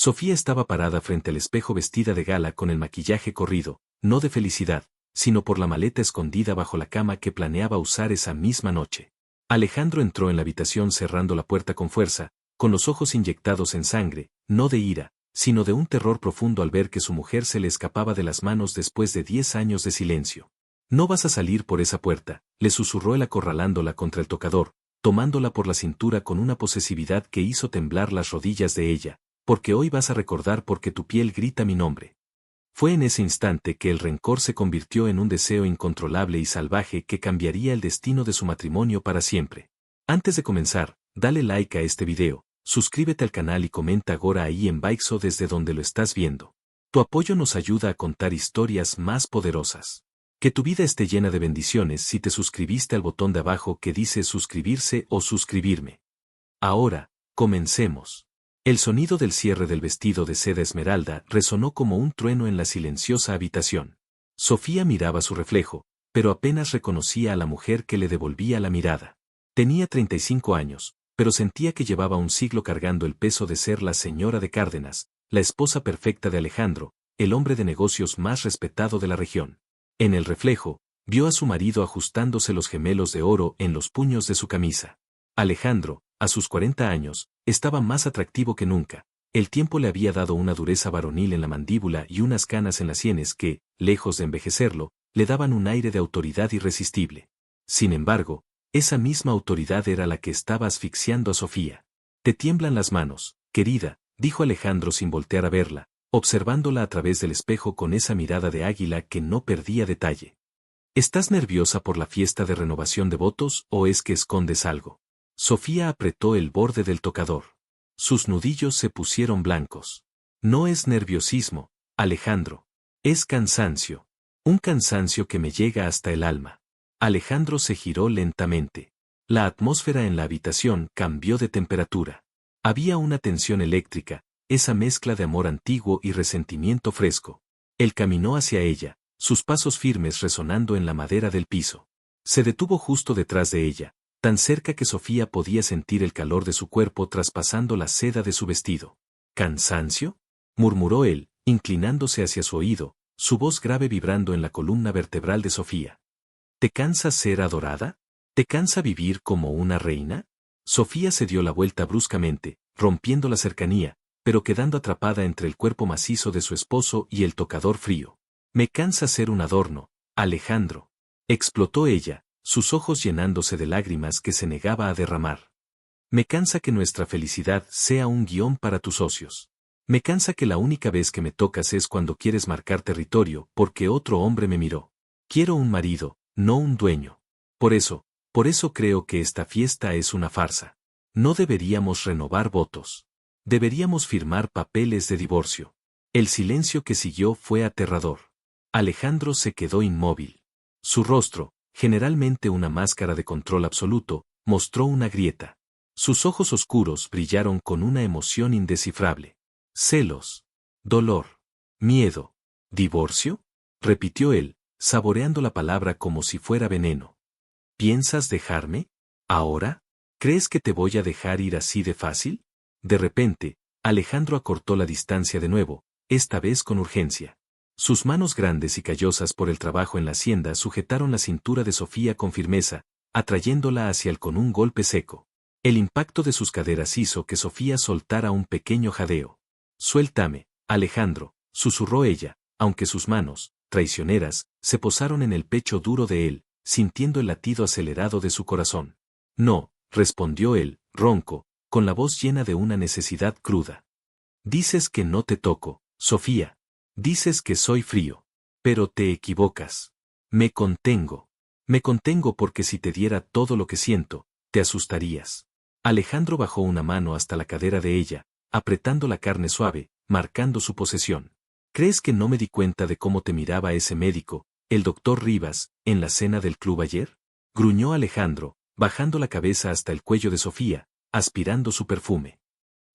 Sofía estaba parada frente al espejo vestida de gala con el maquillaje corrido, no de felicidad, sino por la maleta escondida bajo la cama que planeaba usar esa misma noche. Alejandro entró en la habitación cerrando la puerta con fuerza, con los ojos inyectados en sangre, no de ira, sino de un terror profundo al ver que su mujer se le escapaba de las manos después de 10 años de silencio. «No vas a salir por esa puerta», le susurró él acorralándola contra el tocador, tomándola por la cintura con una posesividad que hizo temblar las rodillas de ella, «porque hoy vas a recordar porque tu piel grita mi nombre». Fue en ese instante que el rencor se convirtió en un deseo incontrolable y salvaje que cambiaría el destino de su matrimonio para siempre. Antes de comenzar, dale like a este video, suscríbete al canal y comenta ahora ahí en Baixo desde donde lo estás viendo. Tu apoyo nos ayuda a contar historias más poderosas. Que tu vida esté llena de bendiciones si te suscribiste al botón de abajo que dice suscribirse o suscribirme. Ahora, comencemos. El sonido del cierre del vestido de seda esmeralda resonó como un trueno en la silenciosa habitación. Sofía miraba su reflejo, pero apenas reconocía a la mujer que le devolvía la mirada. Tenía 35 años, pero sentía que llevaba un siglo cargando el peso de ser la señora de Cárdenas, la esposa perfecta de Alejandro, el hombre de negocios más respetado de la región. En el reflejo, vio a su marido ajustándose los gemelos de oro en los puños de su camisa. Alejandro, a sus 40 años, estaba más atractivo que nunca. El tiempo le había dado una dureza varonil en la mandíbula y unas canas en las sienes que, lejos de envejecerlo, le daban un aire de autoridad irresistible. Sin embargo, esa misma autoridad era la que estaba asfixiando a Sofía. «Te tiemblan las manos, querida», dijo Alejandro sin voltear a verla, observándola a través del espejo con esa mirada de águila que no perdía detalle. «¿Estás nerviosa por la fiesta de renovación de votos o es que escondes algo?» Sofía apretó el borde del tocador. Sus nudillos se pusieron blancos. «No es nerviosismo, Alejandro. Es cansancio. Un cansancio que me llega hasta el alma». Alejandro se giró lentamente. La atmósfera en la habitación cambió de temperatura. Había una tensión eléctrica, esa mezcla de amor antiguo y resentimiento fresco. Él caminó hacia ella, sus pasos firmes resonando en la madera del piso. Se detuvo justo detrás de ella, tan cerca que Sofía podía sentir el calor de su cuerpo traspasando la seda de su vestido. «¿Cansancio?», murmuró él, inclinándose hacia su oído, su voz grave vibrando en la columna vertebral de Sofía. «¿Te cansa ser adorada? ¿Te cansa vivir como una reina?». Sofía se dio la vuelta bruscamente, rompiendo la cercanía, pero quedando atrapada entre el cuerpo macizo de su esposo y el tocador frío. «Me cansa ser un adorno, Alejandro», explotó ella, sus ojos llenándose de lágrimas que se negaba a derramar. «Me cansa que nuestra felicidad sea un guión para tus socios. Me cansa que la única vez que me tocas es cuando quieres marcar territorio porque otro hombre me miró. Quiero un marido, no un dueño. Por eso creo que esta fiesta es una farsa. No deberíamos renovar votos. Deberíamos firmar papeles de divorcio». El silencio que siguió fue aterrador. Alejandro se quedó inmóvil. Su rostro, generalmente una máscara de control absoluto, mostró una grieta. Sus ojos oscuros brillaron con una emoción indescifrable. «Celos. Dolor. Miedo. ¿Divorcio?», repitió él, saboreando la palabra como si fuera veneno. «¿Piensas dejarme? ¿Ahora? ¿Crees que te voy a dejar ir así de fácil?». De repente, Alejandro acortó la distancia de nuevo, esta vez con urgencia. Sus manos grandes y callosas por el trabajo en la hacienda sujetaron la cintura de Sofía con firmeza, atrayéndola hacia él con un golpe seco. El impacto de sus caderas hizo que Sofía soltara un pequeño jadeo. «Suéltame, Alejandro», susurró ella, aunque sus manos, traicioneras, se posaron en el pecho duro de él, sintiendo el latido acelerado de su corazón. «No», respondió él, ronco, con la voz llena de una necesidad cruda. «Dices que no te toco, Sofía. Dices que soy frío. Pero te equivocas. Me contengo. Me contengo porque si te diera todo lo que siento, te asustarías». Alejandro bajó una mano hasta la cadera de ella, apretando la carne suave, marcando su posesión. «¿Crees que no me di cuenta de cómo te miraba ese médico, el doctor Rivas, en la cena del club ayer?», gruñó Alejandro, bajando la cabeza hasta el cuello de Sofía, aspirando su perfume.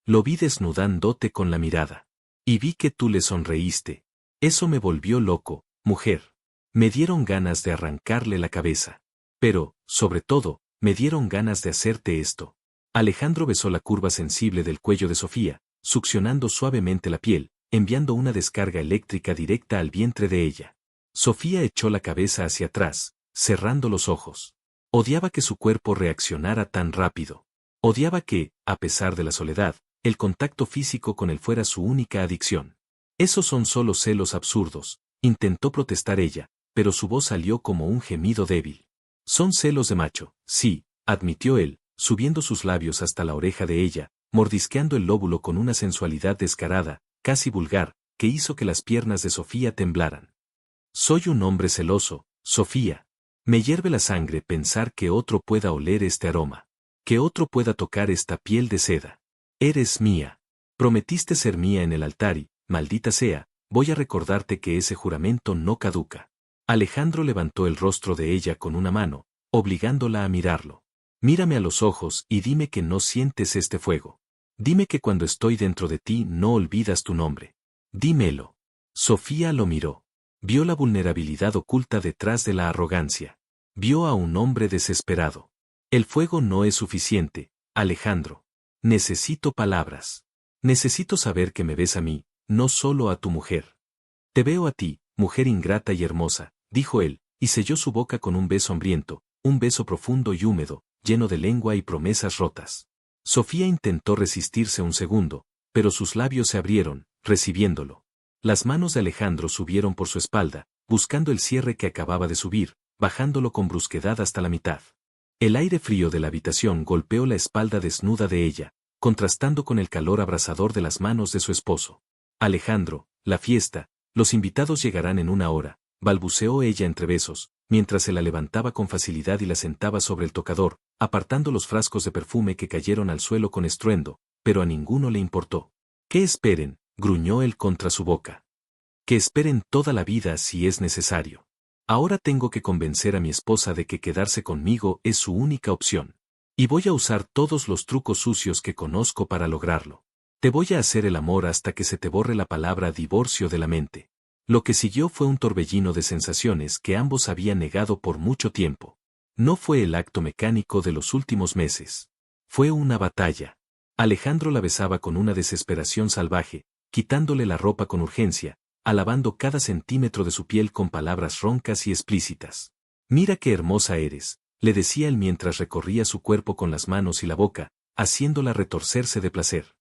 «Lo vi desnudándote con la mirada. Y vi que tú le sonreíste. Eso me volvió loco, mujer. Me dieron ganas de arrancarle la cabeza. Pero, sobre todo, me dieron ganas de hacerte esto». Alejandro besó la curva sensible del cuello de Sofía, succionando suavemente la piel, enviando una descarga eléctrica directa al vientre de ella. Sofía echó la cabeza hacia atrás, cerrando los ojos. Odiaba que su cuerpo reaccionara tan rápido. Odiaba que, a pesar de la soledad, el contacto físico con él fuera su única adicción. Esos son solo celos absurdos, intentó protestar ella, pero su voz salió como un gemido débil. Son celos de macho, sí, admitió él, subiendo sus labios hasta la oreja de ella, mordisqueando el lóbulo con una sensualidad descarada, casi vulgar, que hizo que las piernas de Sofía temblaran. Soy un hombre celoso, Sofía. Me hierve la sangre pensar que otro pueda oler este aroma. Que otro pueda tocar esta piel de seda. Eres mía. Prometiste ser mía en el altar y, maldita sea, voy a recordarte que ese juramento no caduca. Alejandro levantó el rostro de ella con una mano, obligándola a mirarlo. Mírame a los ojos y dime que no sientes este fuego. Dime que cuando estoy dentro de ti no olvidas tu nombre. Dímelo. Sofía lo miró. Vio la vulnerabilidad oculta detrás de la arrogancia. Vio a un hombre desesperado. El fuego no es suficiente, Alejandro. Necesito palabras. Necesito saber que me ves a mí, no solo a tu mujer. Te veo a ti, mujer ingrata y hermosa, dijo él, y selló su boca con un beso hambriento, un beso profundo y húmedo, lleno de lengua y promesas rotas. Sofía intentó resistirse un segundo, pero sus labios se abrieron, recibiéndolo. Las manos de Alejandro subieron por su espalda, buscando el cierre que acababa de subir, bajándolo con brusquedad hasta la mitad. El aire frío de la habitación golpeó la espalda desnuda de ella, contrastando con el calor abrasador de las manos de su esposo. Alejandro, la fiesta, los invitados llegarán en una hora, balbuceó ella entre besos, mientras se la levantaba con facilidad y la sentaba sobre el tocador, apartando los frascos de perfume que cayeron al suelo con estruendo, pero a ninguno le importó. ¿Qué esperen?, gruñó él contra su boca. Que esperen toda la vida si es necesario. Ahora tengo que convencer a mi esposa de que quedarse conmigo es su única opción. Y voy a usar todos los trucos sucios que conozco para lograrlo. Te voy a hacer el amor hasta que se te borre la palabra divorcio de la mente. Lo que siguió fue un torbellino de sensaciones que ambos habían negado por mucho tiempo. No fue el acto mecánico de los últimos meses. Fue una batalla. Alejandro la besaba con una desesperación salvaje, quitándole la ropa con urgencia, alabando cada centímetro de su piel con palabras roncas y explícitas. Mira qué hermosa eres, le decía él mientras recorría su cuerpo con las manos y la boca, haciéndola retorcerse de placer.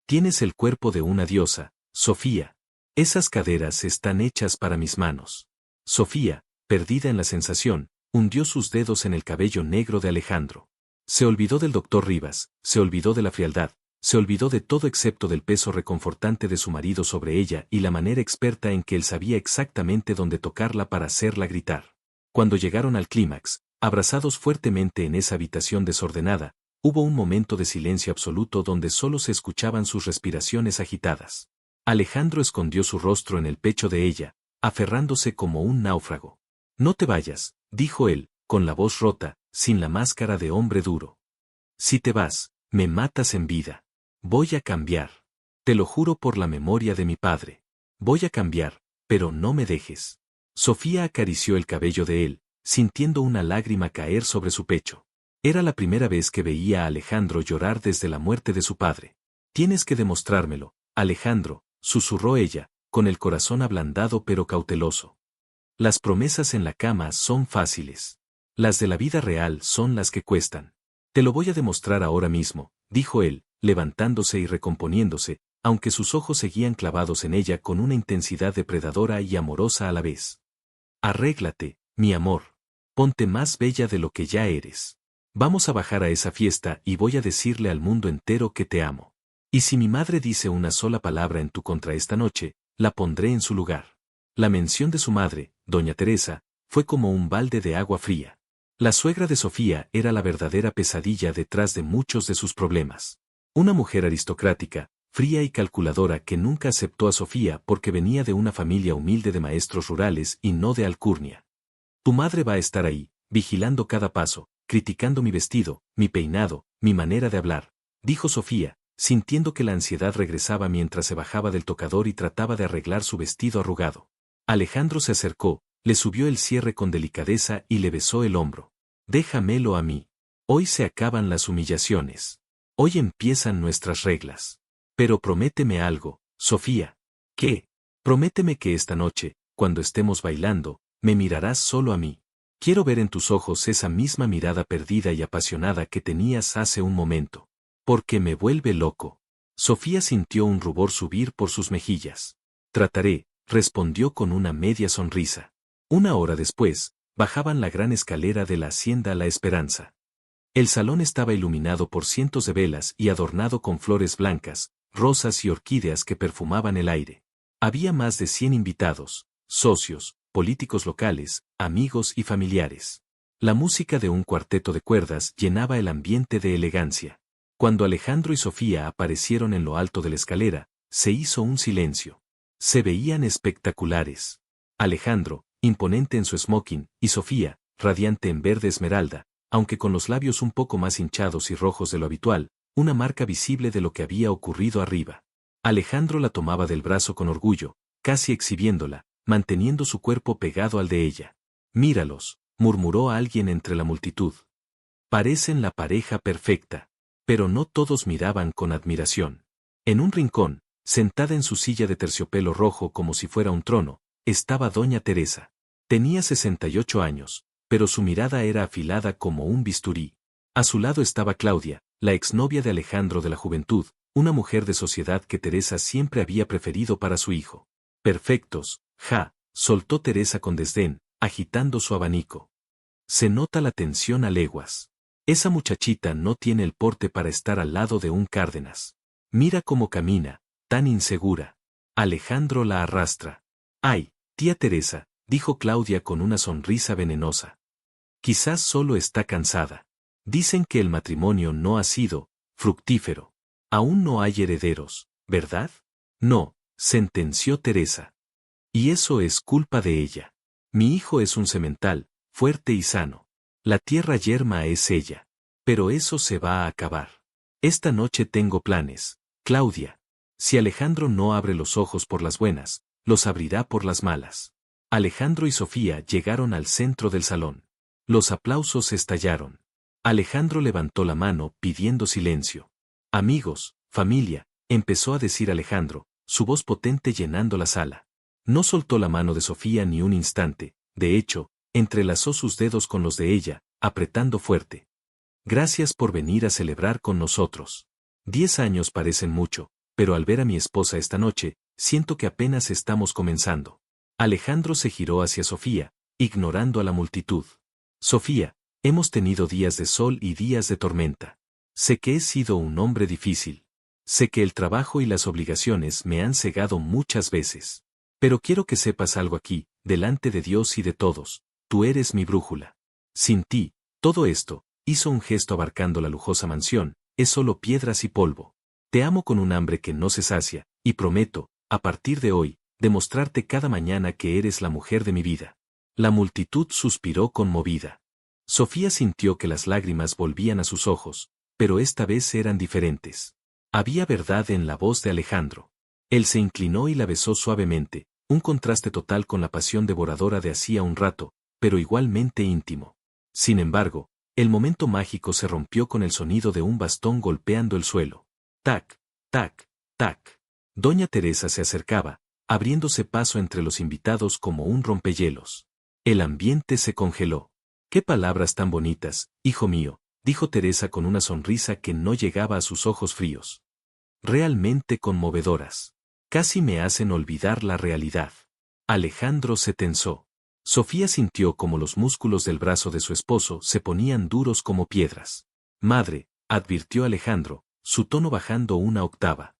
Tienes el cuerpo de una diosa, Sofía. Esas caderas están hechas para mis manos. Sofía, perdida en la sensación, hundió sus dedos en el cabello negro de Alejandro. Se olvidó del doctor Rivas, se olvidó de la frialdad, se olvidó de todo excepto del peso reconfortante de su marido sobre ella y la manera experta en que él sabía exactamente dónde tocarla para hacerla gritar. Cuando llegaron al clímax, abrazados fuertemente en esa habitación desordenada, hubo un momento de silencio absoluto donde solo se escuchaban sus respiraciones agitadas. Alejandro escondió su rostro en el pecho de ella, aferrándose como un náufrago. No te vayas, dijo él, con la voz rota, sin la máscara de hombre duro. Si te vas, me matas en vida. Voy a cambiar. Te lo juro por la memoria de mi padre. Voy a cambiar, pero no me dejes. Sofía acarició el cabello de él, sintiendo una lágrima caer sobre su pecho. Era la primera vez que veía a Alejandro llorar desde la muerte de su padre. Tienes que demostrármelo, Alejandro, susurró ella, con el corazón ablandado pero cauteloso. Las promesas en la cama son fáciles. Las de la vida real son las que cuestan. Te lo voy a demostrar ahora mismo, dijo él, levantándose y recomponiéndose, aunque sus ojos seguían clavados en ella con una intensidad depredadora y amorosa a la vez. Arréglate, mi amor. Ponte más bella de lo que ya eres. Vamos a bajar a esa fiesta y voy a decirle al mundo entero que te amo. Y si mi madre dice una sola palabra en tu contra esta noche, la pondré en su lugar. La mención de su madre, doña Teresa, fue como un balde de agua fría. La suegra de Sofía era la verdadera pesadilla detrás de muchos de sus problemas. Una mujer aristocrática, fría y calculadora que nunca aceptó a Sofía porque venía de una familia humilde de maestros rurales y no de alcurnia. Tu madre va a estar ahí, vigilando cada paso, criticando mi vestido, mi peinado, mi manera de hablar, dijo Sofía, sintiendo que la ansiedad regresaba mientras se bajaba del tocador y trataba de arreglar su vestido arrugado. Alejandro se acercó, le subió el cierre con delicadeza y le besó el hombro. Déjamelo a mí. Hoy se acaban las humillaciones. Hoy empiezan nuestras reglas. Pero prométeme algo, Sofía. ¿Qué? Prométeme que esta noche, cuando estemos bailando, me mirarás solo a mí. Quiero ver en tus ojos esa misma mirada perdida y apasionada que tenías hace un momento. Porque me vuelve loco. Sofía sintió un rubor subir por sus mejillas. Trataré, respondió con una media sonrisa. Una hora después, bajaban la gran escalera de la hacienda La Esperanza. El salón estaba iluminado por cientos de velas y adornado con flores blancas, rosas y orquídeas que perfumaban el aire. Había más de 100 invitados, socios, políticos locales, amigos y familiares. La música de un cuarteto de cuerdas llenaba el ambiente de elegancia. Cuando Alejandro y Sofía aparecieron en lo alto de la escalera, se hizo un silencio. Se veían espectaculares. Alejandro, imponente en su smoking, y Sofía, radiante en verde esmeralda, aunque con los labios un poco más hinchados y rojos de lo habitual, una marca visible de lo que había ocurrido arriba. Alejandro la tomaba del brazo con orgullo, casi exhibiéndola, manteniendo su cuerpo pegado al de ella. Míralos, murmuró alguien entre la multitud. Parecen la pareja perfecta. Pero no todos miraban con admiración. En un rincón, sentada en su silla de terciopelo rojo como si fuera un trono, estaba doña Teresa. Tenía 68 años, pero su mirada era afilada como un bisturí. A su lado estaba Claudia, la exnovia de Alejandro de la juventud, una mujer de sociedad que Teresa siempre había preferido para su hijo. Perfectos, soltó Teresa con desdén, agitando su abanico. Se nota la tensión a leguas. Esa muchachita no tiene el porte para estar al lado de un Cárdenas. Mira cómo camina, tan insegura. Alejandro la arrastra. Ay, tía Teresa, dijo Claudia con una sonrisa venenosa. Quizás solo está cansada. Dicen que el matrimonio no ha sido fructífero. Aún no hay herederos, ¿verdad? No, sentenció Teresa. Y eso es culpa de ella. Mi hijo es un semental, fuerte y sano. La tierra yerma es ella. Pero eso se va a acabar. Esta noche tengo planes, Claudia. Si Alejandro no abre los ojos por las buenas, los abrirá por las malas. Alejandro y Sofía llegaron al centro del salón. Los aplausos estallaron. Alejandro levantó la mano pidiendo silencio. Amigos, familia, empezó a decir Alejandro, su voz potente llenando la sala. No soltó la mano de Sofía ni un instante, de hecho, entrelazó sus dedos con los de ella, apretando fuerte. Gracias por venir a celebrar con nosotros. 10 años parecen mucho, pero al ver a mi esposa esta noche, siento que apenas estamos comenzando. Alejandro se giró hacia Sofía, ignorando a la multitud. Sofía, hemos tenido días de sol y días de tormenta. Sé que he sido un hombre difícil. Sé que el trabajo y las obligaciones me han cegado muchas veces. Pero quiero que sepas algo aquí, delante de Dios y de todos. Tú eres mi brújula. Sin ti, todo esto, hizo un gesto abarcando la lujosa mansión, es solo piedras y polvo. Te amo con un hambre que no se sacia, y prometo, a partir de hoy, demostrarte cada mañana que eres la mujer de mi vida. La multitud suspiró conmovida. Sofía sintió que las lágrimas volvían a sus ojos, pero esta vez eran diferentes. Había verdad en la voz de Alejandro. Él se inclinó y la besó suavemente, un contraste total con la pasión devoradora de hacía un rato, pero igualmente íntimo. Sin embargo, el momento mágico se rompió con el sonido de un bastón golpeando el suelo. Tac, tac, tac. Doña Teresa se acercaba, abriéndose paso entre los invitados como un rompehielos. El ambiente se congeló. ¡Qué palabras tan bonitas, hijo mío!, dijo Teresa con una sonrisa que no llegaba a sus ojos fríos. Realmente conmovedoras. Casi me hacen olvidar la realidad. Alejandro se tensó. Sofía sintió como los músculos del brazo de su esposo se ponían duros como piedras. Madre, advirtió Alejandro, su tono bajando una octava.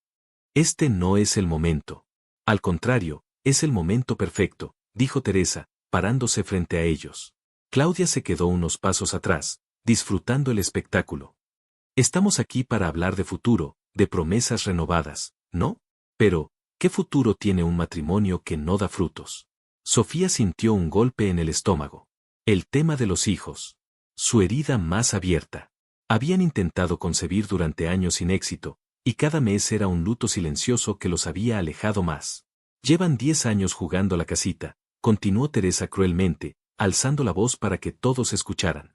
Este no es el momento. Al contrario, es el momento perfecto, dijo Teresa, parándose frente a ellos. Claudia se quedó unos pasos atrás, disfrutando el espectáculo. Estamos aquí para hablar de futuro, de promesas renovadas, ¿no? Pero, ¿qué futuro tiene un matrimonio que no da frutos? Sofía sintió un golpe en el estómago. El tema de los hijos. Su herida más abierta. Habían intentado concebir durante años sin éxito, y cada mes era un luto silencioso que los había alejado más. Llevan 10 años jugando a la casita, continuó Teresa cruelmente, alzando la voz para que todos escucharan.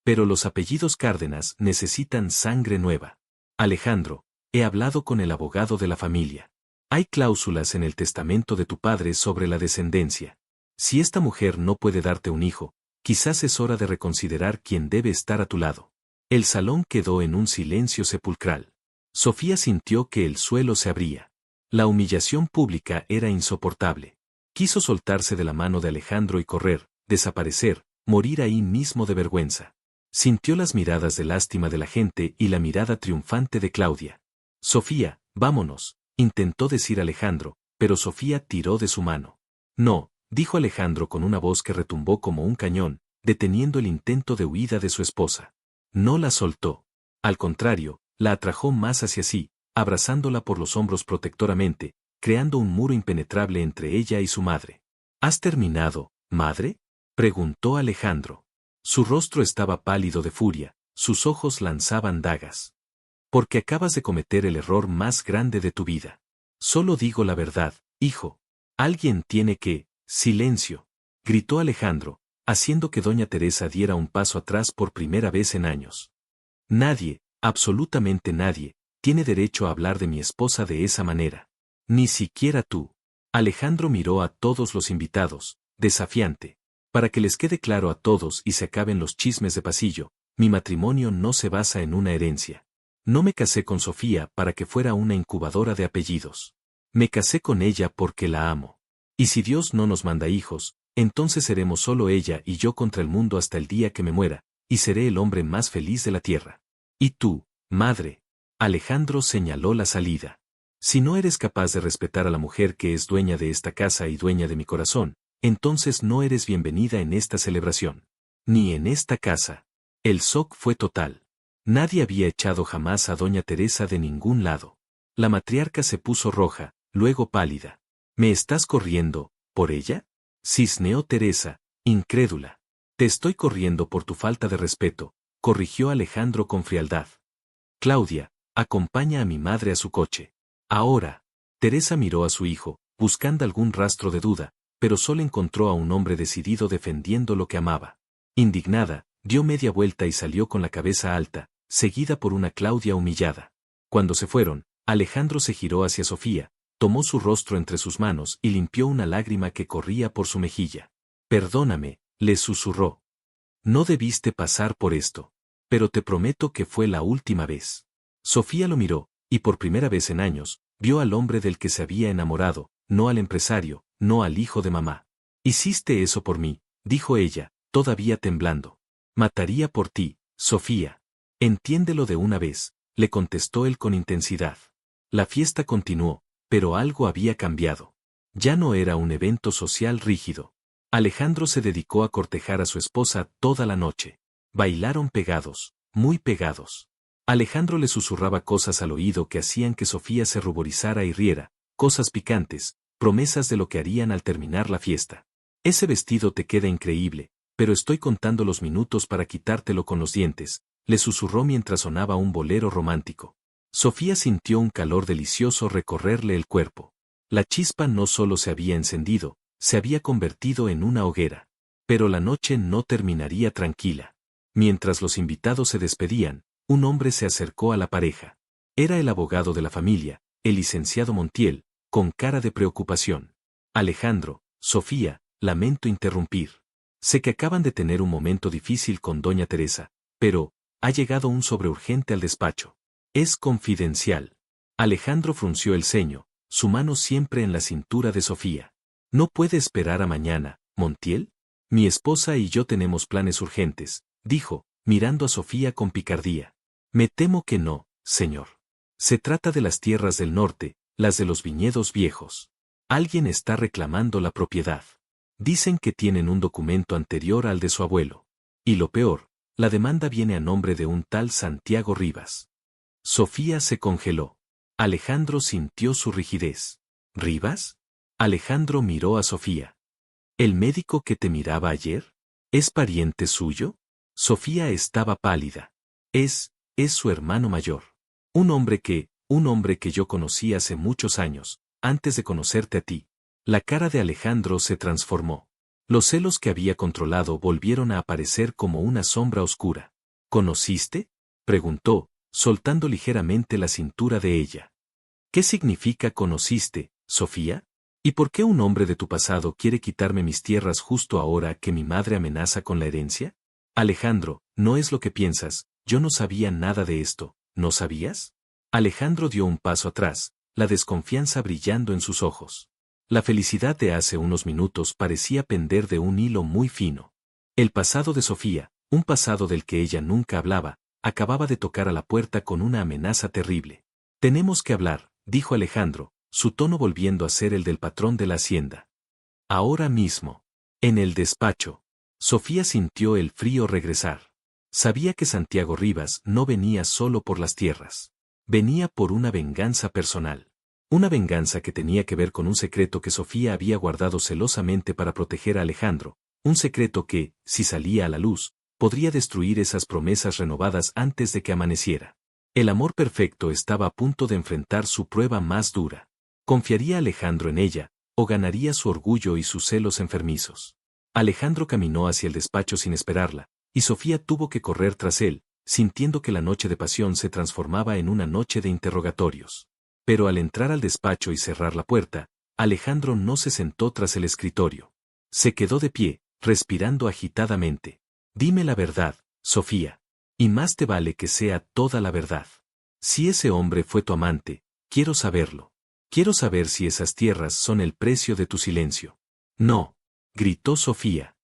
Pero los apellidos Cárdenas necesitan sangre nueva. Alejandro, He hablado con el abogado de la familia. Hay cláusulas en el testamento de tu padre sobre la descendencia. Si esta mujer no puede darte un hijo, quizás es hora de reconsiderar quién debe estar a tu lado. El salón quedó en un silencio sepulcral. Sofía sintió que el suelo se abría. La humillación pública era insoportable. Quiso soltarse de la mano de Alejandro y correr, desaparecer, morir ahí mismo de vergüenza. Sintió las miradas de lástima de la gente y la mirada triunfante de Claudia. Sofía, vámonos, intentó decir Alejandro, pero Sofía tiró de su mano. No, dijo Alejandro con una voz que retumbó como un cañón, deteniendo el intento de huida de su esposa. No la soltó. Al contrario, la atrajo más hacia sí, abrazándola por los hombros protectoramente, creando un muro impenetrable entre ella y su madre. ¿Has terminado, madre?, preguntó Alejandro. Su rostro estaba pálido de furia, sus ojos lanzaban dagas. Porque acabas de cometer el error más grande de tu vida. Solo digo la verdad, hijo. Alguien tiene que... Silencio, gritó Alejandro, haciendo que doña Teresa diera un paso atrás por primera vez en años. Nadie, absolutamente nadie, tiene derecho a hablar de mi esposa de esa manera. Ni siquiera tú. Alejandro miró a todos los invitados, desafiante. Para que les quede claro a todos y se acaben los chismes de pasillo, mi matrimonio no se basa en una herencia. No me casé con Sofía para que fuera una incubadora de apellidos. Me casé con ella porque la amo. Y si Dios no nos manda hijos, entonces seremos solo ella y yo contra el mundo hasta el día que me muera, y seré el hombre más feliz de la tierra. Y tú, madre. Alejandro señaló la salida. Si no eres capaz de respetar a la mujer que es dueña de esta casa y dueña de mi corazón, entonces no eres bienvenida en esta celebración. Ni en esta casa. El shock fue total. Nadie había echado jamás a doña Teresa de ningún lado. La matriarca se puso roja, luego pálida. ¿Me estás corriendo, por ella?, cisneó Teresa, incrédula. Te estoy corriendo por tu falta de respeto, corrigió Alejandro con frialdad. Claudia, acompaña a mi madre a su coche. Ahora. Teresa miró a su hijo, buscando algún rastro de duda, pero solo encontró a un hombre decidido defendiendo lo que amaba. Indignada, dio media vuelta y salió con la cabeza alta, seguida por una Claudia humillada. Cuando se fueron, Alejandro se giró hacia Sofía, tomó su rostro entre sus manos y limpió una lágrima que corría por su mejilla. Perdóname, le susurró. No debiste pasar por esto. Pero te prometo que fue la última vez. Sofía lo miró, y por primera vez en años, vio al hombre del que se había enamorado, no al empresario, no al hijo de mamá. Hiciste eso por mí, dijo ella, todavía temblando. Mataría por ti, Sofía. Entiéndelo de una vez, le contestó él con intensidad. La fiesta continuó, pero algo había cambiado. Ya no era un evento social rígido. Alejandro se dedicó a cortejar a su esposa toda la noche. Bailaron pegados, muy pegados. Alejandro le susurraba cosas al oído que hacían que Sofía se ruborizara y riera, cosas picantes, promesas de lo que harían al terminar la fiesta. Ese vestido te queda increíble, pero estoy contando los minutos para quitártelo con los dientes, le susurró mientras sonaba un bolero romántico. Sofía sintió un calor delicioso recorrerle el cuerpo. La chispa no solo se había encendido, se había convertido en una hoguera. Pero la noche no terminaría tranquila. Mientras los invitados se despedían, un hombre se acercó a la pareja. Era el abogado de la familia, el licenciado Montiel, con cara de preocupación. Alejandro, Sofía, lamento interrumpir. Sé que acaban de tener un momento difícil con doña Teresa, pero, ha llegado un sobreurgente al despacho. Es confidencial. Alejandro frunció el ceño, su mano siempre en la cintura de Sofía. ¿No puede esperar a mañana, Montiel? Mi esposa y yo tenemos planes urgentes, dijo, mirando a Sofía con picardía. Me temo que no, señor. Se trata de las tierras del norte, las de los viñedos viejos. Alguien está reclamando la propiedad. Dicen que tienen un documento anterior al de su abuelo. Y lo peor, la demanda viene a nombre de un tal Santiago Rivas. Sofía se congeló. Alejandro sintió su rigidez. ¿Rivas? Alejandro miró a Sofía. ¿El médico que te miraba ayer? ¿Es pariente suyo? Sofía estaba pálida. Es su hermano mayor. Un hombre que yo conocí hace muchos años, antes de conocerte a ti. La cara de Alejandro se transformó. Los celos que había controlado volvieron a aparecer como una sombra oscura. ¿Conociste?, preguntó, soltando ligeramente la cintura de ella. ¿Qué significa conociste, Sofía? ¿Y por qué un hombre de tu pasado quiere quitarme mis tierras justo ahora que mi madre amenaza con la herencia? Alejandro, no es lo que piensas, yo no sabía nada de esto, ¿no sabías? Alejandro dio un paso atrás, la desconfianza brillando en sus ojos. La felicidad de hace unos minutos parecía pender de un hilo muy fino. El pasado de Sofía, un pasado del que ella nunca hablaba, acababa de tocar a la puerta con una amenaza terrible. Tenemos que hablar, dijo Alejandro, su tono volviendo a ser el del patrón de la hacienda. Ahora mismo. En el despacho. Sofía sintió el frío regresar. Sabía que Santiago Rivas no venía solo por las tierras. Venía por una venganza personal. Una venganza que tenía que ver con un secreto que Sofía había guardado celosamente para proteger a Alejandro, un secreto que, si salía a la luz, podría destruir esas promesas renovadas antes de que amaneciera. El amor perfecto estaba a punto de enfrentar su prueba más dura. ¿Confiaría Alejandro en ella, o ganaría su orgullo y sus celos enfermizos? Alejandro caminó hacia el despacho sin esperarla, y Sofía tuvo que correr tras él, sintiendo que la noche de pasión se transformaba en una noche de interrogatorios. Pero al entrar al despacho y cerrar la puerta, Alejandro no se sentó tras el escritorio. Se quedó de pie, respirando agitadamente. Dime la verdad, Sofía. Y más te vale que sea toda la verdad. Si ese hombre fue tu amante, quiero saberlo. Quiero saber si esas tierras son el precio de tu silencio. No, gritó Sofía.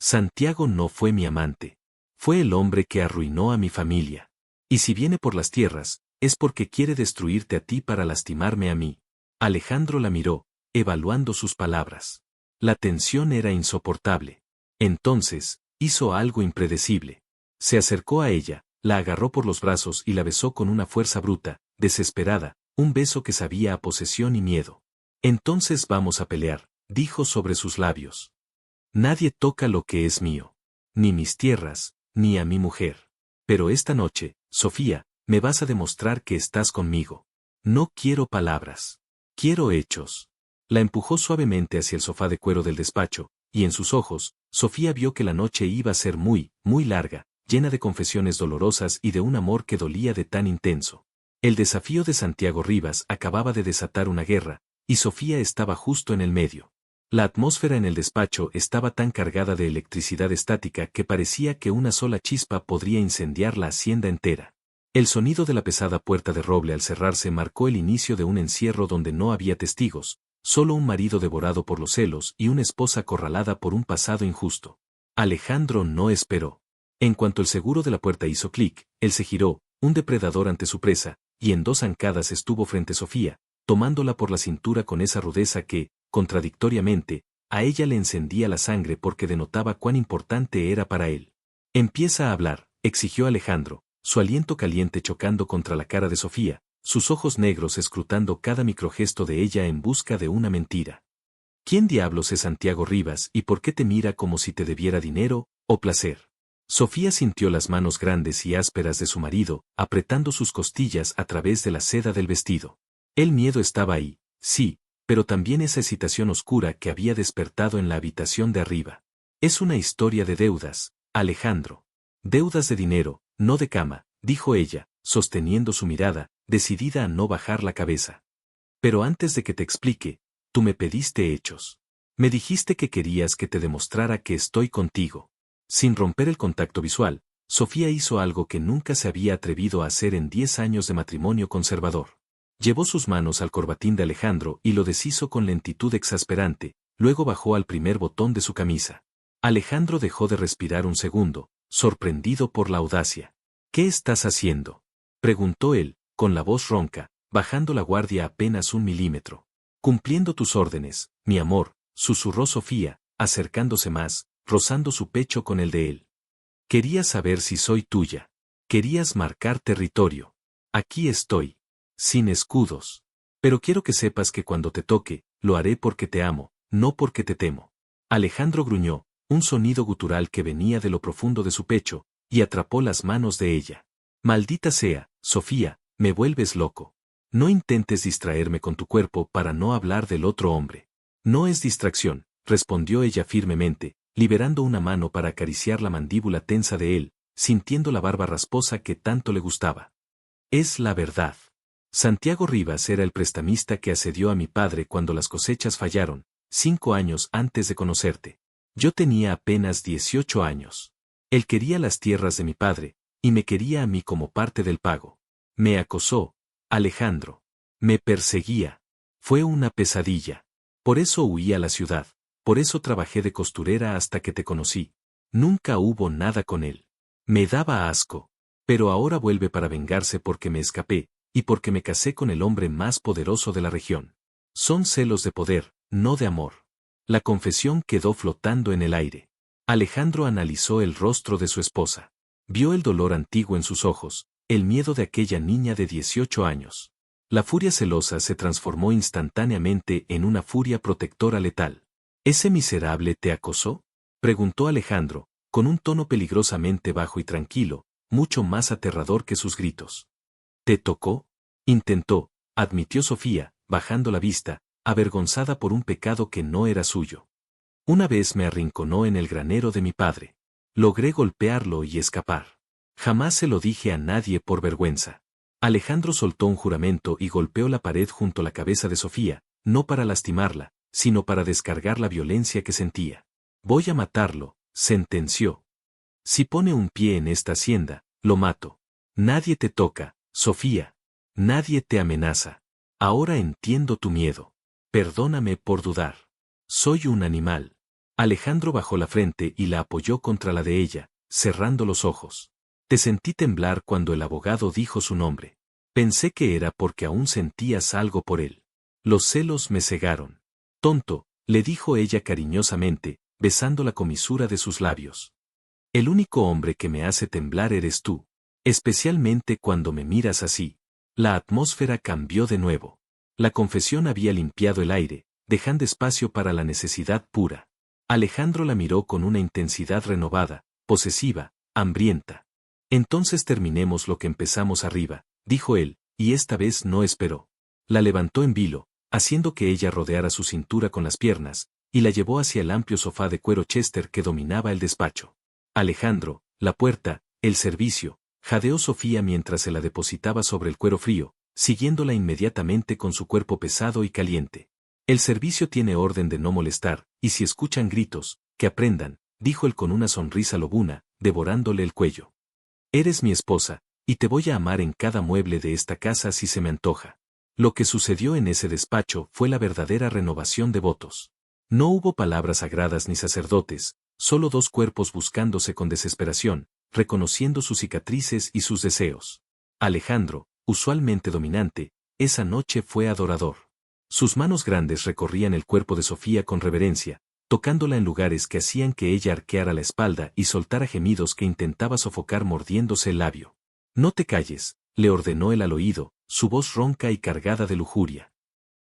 Santiago no fue mi amante. Fue el hombre que arruinó a mi familia. Y si viene por las tierras, es porque quiere destruirte a ti para lastimarme a mí. Alejandro la miró, evaluando sus palabras. La tensión era insoportable. Entonces, hizo algo impredecible. Se acercó a ella, la agarró por los brazos y la besó con una fuerza bruta, desesperada, un beso que sabía a posesión y miedo. Entonces vamos a pelear, dijo sobre sus labios. Nadie toca lo que es mío. Ni mis tierras, ni a mi mujer. Pero esta noche, Sofía, me vas a demostrar que estás conmigo. No quiero palabras. Quiero hechos. La empujó suavemente hacia el sofá de cuero del despacho, y en sus ojos, Sofía vio que la noche iba a ser muy, muy larga, llena de confesiones dolorosas y de un amor que dolía de tan intenso. El desafío de Santiago Rivas acababa de desatar una guerra, y Sofía estaba justo en el medio. La atmósfera en el despacho estaba tan cargada de electricidad estática que parecía que una sola chispa podría incendiar la hacienda entera. El sonido de la pesada puerta de roble al cerrarse marcó el inicio de un encierro donde no había testigos, solo un marido devorado por los celos y una esposa acorralada por un pasado injusto. Alejandro no esperó. En cuanto el seguro de la puerta hizo clic, él se giró, un depredador ante su presa, y en 2 zancadas estuvo frente a Sofía, tomándola por la cintura con esa rudeza que, contradictoriamente, a ella le encendía la sangre porque denotaba cuán importante era para él. Empieza a hablar, exigió Alejandro, su aliento caliente chocando contra la cara de Sofía, sus ojos negros escrutando cada microgesto de ella en busca de una mentira. ¿Quién diablos es Santiago Rivas y por qué te mira como si te debiera dinero o placer? Sofía sintió las manos grandes y ásperas de su marido, apretando sus costillas a través de la seda del vestido. El miedo estaba ahí, sí, pero también esa excitación oscura que había despertado en la habitación de arriba. Es una historia de deudas, Alejandro. Deudas de dinero, no de cama, dijo ella, sosteniendo su mirada, decidida a no bajar la cabeza. Pero antes de que te explique, tú me pediste hechos. Me dijiste que querías que te demostrara que estoy contigo. Sin romper el contacto visual, Sofía hizo algo que nunca se había atrevido a hacer en 10 años de matrimonio conservador. Llevó sus manos al corbatín de Alejandro y lo deshizo con lentitud exasperante, luego bajó al primer botón de su camisa. Alejandro dejó de respirar un segundo, sorprendido por la audacia. ¿Qué estás haciendo?, preguntó él, con la voz ronca, bajando la guardia apenas 1 milímetro. Cumpliendo tus órdenes, mi amor, susurró Sofía, acercándose más, rozando su pecho con el de él. Querías saber si soy tuya. Querías marcar territorio. Aquí estoy. Sin escudos. Pero quiero que sepas que cuando te toque, lo haré porque te amo, no porque te temo. Alejandro gruñó, un sonido gutural que venía de lo profundo de su pecho, y atrapó las manos de ella. Maldita sea, Sofía, me vuelves loco. No intentes distraerme con tu cuerpo para no hablar del otro hombre. No es distracción, respondió ella firmemente, liberando una mano para acariciar la mandíbula tensa de él, sintiendo la barba rasposa que tanto le gustaba. Es la verdad. Santiago Rivas era el prestamista que asedió a mi padre cuando las cosechas fallaron, 5 años antes de conocerte. Yo tenía apenas 18 años. Él quería las tierras de mi padre, y me quería a mí como parte del pago. Me acosó, Alejandro. Me perseguía. Fue una pesadilla. Por eso huí a la ciudad. Por eso trabajé de costurera hasta que te conocí. Nunca hubo nada con él. Me daba asco. Pero ahora vuelve para vengarse porque me escapé, y porque me casé con el hombre más poderoso de la región. Son celos de poder, no de amor. La confesión quedó flotando en el aire. Alejandro analizó el rostro de su esposa. Vio el dolor antiguo en sus ojos, el miedo de aquella niña de 18 años. La furia celosa se transformó instantáneamente en una furia protectora letal. ¿Ese miserable te acosó?, preguntó Alejandro, con un tono peligrosamente bajo y tranquilo, mucho más aterrador que sus gritos. ¿Te tocó? Intentó, admitió Sofía, bajando la vista, avergonzada por un pecado que no era suyo. Una vez me arrinconó en el granero de mi padre. Logré golpearlo y escapar. Jamás se lo dije a nadie por vergüenza. Alejandro soltó un juramento y golpeó la pared junto a la cabeza de Sofía, no para lastimarla, sino para descargar la violencia que sentía. Voy a matarlo, sentenció. Si pone un pie en esta hacienda, lo mato. Nadie te toca, Sofía. Nadie te amenaza. Ahora entiendo tu miedo. Perdóname por dudar. Soy un animal. Alejandro bajó la frente y la apoyó contra la de ella, cerrando los ojos. Te sentí temblar cuando el abogado dijo su nombre. Pensé que era porque aún sentías algo por él. Los celos me cegaron. Tonto, le dijo ella cariñosamente, besando la comisura de sus labios. El único hombre que me hace temblar eres tú. Especialmente cuando me miras así. La atmósfera cambió de nuevo. La confesión había limpiado el aire, dejando espacio para la necesidad pura. Alejandro la miró con una intensidad renovada, posesiva, hambrienta. Entonces terminemos lo que empezamos arriba, dijo él, y esta vez no esperó. La levantó en vilo, haciendo que ella rodeara su cintura con las piernas, y la llevó hacia el amplio sofá de cuero Chester que dominaba el despacho. Alejandro, la puerta, el servicio, jadeó Sofía mientras se la depositaba sobre el cuero frío, siguiéndola inmediatamente con su cuerpo pesado y caliente. El servicio tiene orden de no molestar, y si escuchan gritos, que aprendan, dijo él con una sonrisa lobuna, devorándole el cuello. Eres mi esposa, y te voy a amar en cada mueble de esta casa si se me antoja. Lo que sucedió en ese despacho fue la verdadera renovación de votos. No hubo palabras sagradas ni sacerdotes, solo dos cuerpos buscándose con desesperación, reconociendo sus cicatrices y sus deseos. Alejandro, usualmente dominante, esa noche fue adorador. Sus manos grandes recorrían el cuerpo de Sofía con reverencia, tocándola en lugares que hacían que ella arqueara la espalda y soltara gemidos que intentaba sofocar mordiéndose el labio. No te calles, le ordenó él al oído, su voz ronca y cargada de lujuria.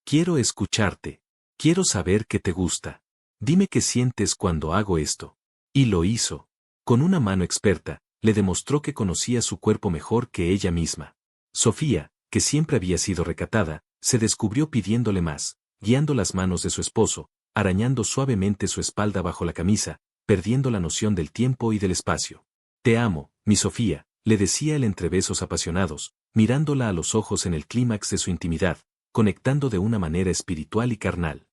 Quiero escucharte. Quiero saber qué te gusta. Dime qué sientes cuando hago esto. Y lo hizo. Con una mano experta, le demostró que conocía su cuerpo mejor que ella misma. Sofía, que siempre había sido recatada, se descubrió pidiéndole más, guiando las manos de su esposo, arañando suavemente su espalda bajo la camisa, perdiendo la noción del tiempo y del espacio. Te amo, mi Sofía, le decía él entre besos apasionados, mirándola a los ojos en el clímax de su intimidad, conectando de una manera espiritual y carnal.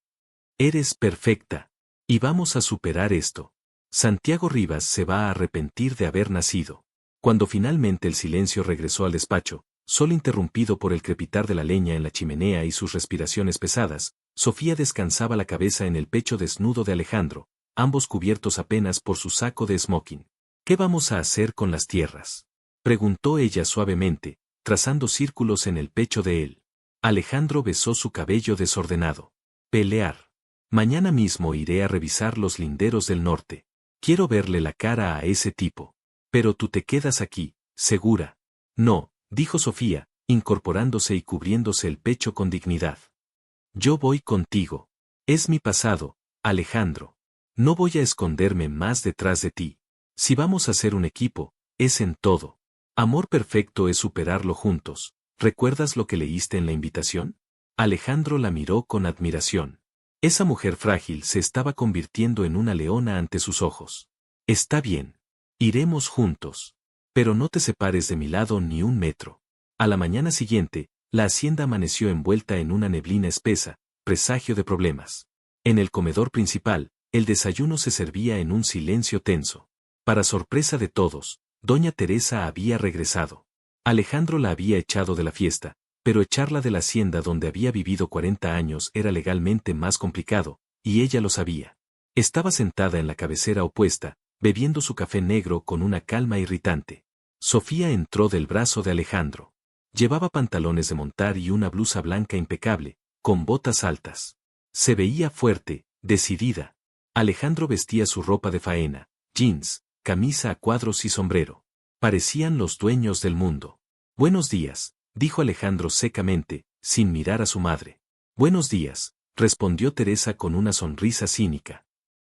Eres perfecta. Y vamos a superar esto. Santiago Rivas se va a arrepentir de haber nacido. Cuando finalmente el silencio regresó al despacho, solo interrumpido por el crepitar de la leña en la chimenea y sus respiraciones pesadas, Sofía descansaba la cabeza en el pecho desnudo de Alejandro, ambos cubiertos apenas por su saco de smoking. ¿Qué vamos a hacer con las tierras?, preguntó ella suavemente, trazando círculos en el pecho de él. Alejandro besó su cabello desordenado. Pelear. Mañana mismo iré a revisar los linderos del norte. Quiero verle la cara a ese tipo. Pero tú te quedas aquí, ¿segura? No, dijo Sofía, incorporándose y cubriéndose el pecho con dignidad. Yo voy contigo. Es mi pasado, Alejandro. No voy a esconderme más detrás de ti. Si vamos a ser un equipo, es en todo. Amor perfecto es superarlo juntos. ¿Recuerdas lo que leíste en la invitación? Alejandro la miró con admiración. Esa mujer frágil se estaba convirtiendo en una leona ante sus ojos. Está bien. Iremos juntos. Pero no te separes de mi lado ni un metro. A la mañana siguiente, la hacienda amaneció envuelta en una neblina espesa, presagio de problemas. En el comedor principal, el desayuno se servía en un silencio tenso. Para sorpresa de todos, doña Teresa había regresado. Alejandro la había echado de la fiesta, pero echarla de la hacienda donde había vivido 40 años era legalmente más complicado, y ella lo sabía. Estaba sentada en la cabecera opuesta, bebiendo su café negro con una calma irritante. Sofía entró del brazo de Alejandro. Llevaba pantalones de montar y una blusa blanca impecable, con botas altas. Se veía fuerte, decidida. Alejandro vestía su ropa de faena, jeans, camisa a cuadros y sombrero. Parecían los dueños del mundo. Buenos días, dijo Alejandro secamente, sin mirar a su madre. Buenos días, respondió Teresa con una sonrisa cínica.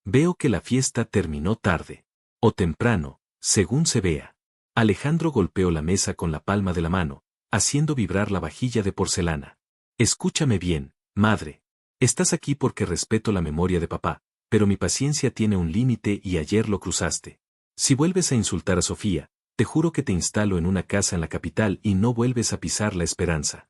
Veo que la fiesta terminó tarde. O temprano, según se vea. Alejandro golpeó la mesa con la palma de la mano, haciendo vibrar la vajilla de porcelana. Escúchame bien, madre. Estás aquí porque respeto la memoria de papá, pero mi paciencia tiene un límite y ayer lo cruzaste. Si vuelves a insultar a Sofía, te juro que te instalo en una casa en la capital y no vuelves a pisar la Esperanza.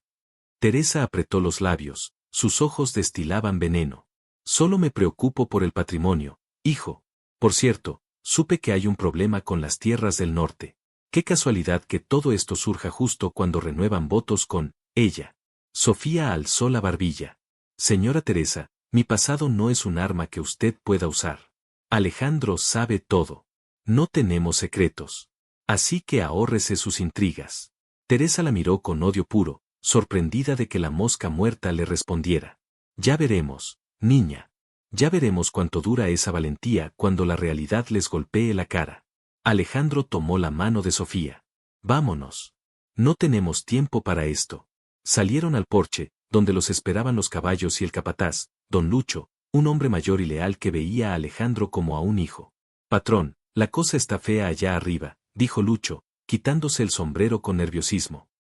Teresa apretó los labios, sus ojos destilaban veneno. Solo me preocupo por el patrimonio, hijo. Por cierto, supe que hay un problema con las tierras del norte. Qué casualidad que todo esto surja justo cuando renuevan votos con ella. Sofía alzó la barbilla. Señora Teresa, mi pasado no es un arma que usted pueda usar. Alejandro sabe todo. No tenemos secretos. Así que ahórrese sus intrigas. Teresa la miró con odio puro, sorprendida de que la mosca muerta le respondiera. Ya veremos, niña. Ya veremos cuánto dura esa valentía cuando la realidad les golpee la cara. Alejandro tomó la mano de Sofía. Vámonos. No tenemos tiempo para esto. Salieron al porche, donde los esperaban los caballos y el capataz, don Lucho, un hombre mayor y leal que veía a Alejandro como a un hijo. Patrón, la cosa está fea allá arriba, dijo Lucho, quitándose el sombrero con nerviosismo.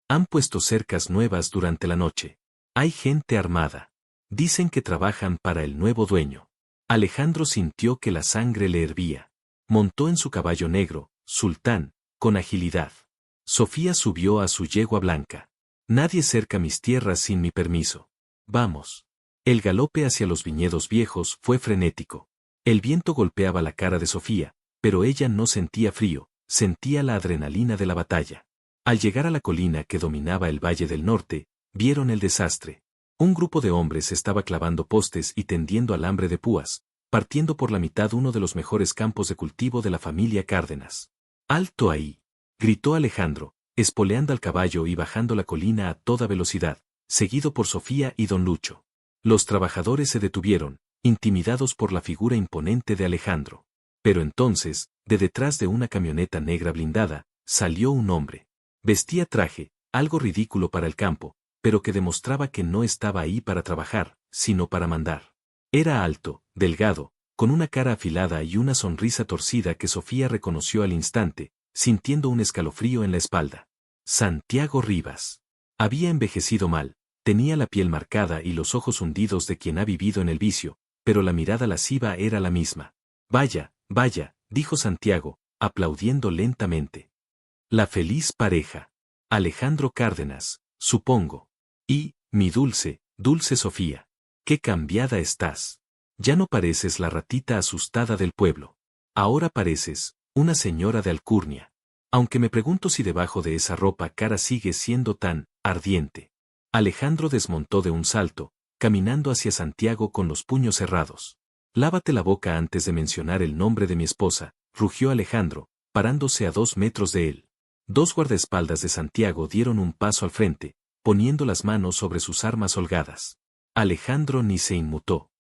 Han puesto cercas nuevas durante la noche. Hay gente armada. Dicen que trabajan para el nuevo dueño. Alejandro sintió que la sangre le hervía. Montó en su caballo negro, Sultán, con agilidad. Sofía subió a su yegua blanca. Nadie cerca mis tierras sin mi permiso. Vamos. El galope hacia los viñedos viejos fue frenético. El viento golpeaba la cara de Sofía, pero ella no sentía frío, sentía la adrenalina de la batalla. Al llegar a la colina que dominaba el Valle del Norte, vieron el desastre. Un grupo de hombres estaba clavando postes y tendiendo alambre de púas, partiendo por la mitad uno de los mejores campos de cultivo de la familia Cárdenas. ¡Alto ahí! Gritó Alejandro, espoleando al caballo y bajando la colina a toda velocidad, seguido por Sofía y don Lucho. Los trabajadores se detuvieron, intimidados por la figura imponente de Alejandro. Pero entonces, de detrás de una camioneta negra blindada, salió un hombre. Vestía traje, algo ridículo para el campo, pero que demostraba que no estaba ahí para trabajar, sino para mandar. Era alto, delgado, con una cara afilada y una sonrisa torcida que Sofía reconoció al instante, sintiendo un escalofrío en la espalda. Santiago Rivas. Había envejecido mal, tenía la piel marcada y los ojos hundidos de quien ha vivido en el vicio, pero la mirada lasciva era la misma. Vaya, vaya, dijo Santiago, aplaudiendo lentamente. La feliz pareja. Alejandro Cárdenas, supongo. Y, mi dulce, dulce Sofía. Qué cambiada estás. Ya no pareces la ratita asustada del pueblo. Ahora pareces una señora de alcurnia. Aunque me pregunto si debajo de esa ropa cara sigue siendo tan ardiente. Alejandro desmontó de un salto, caminando hacia Santiago con los puños cerrados. Lávate la boca antes de mencionar el nombre de mi esposa, rugió Alejandro, parándose a 2 metros de él. 2 guardaespaldas de Santiago dieron un paso al frente, poniendo las manos sobre sus armas holgadas. Alejandro ni se inmutó.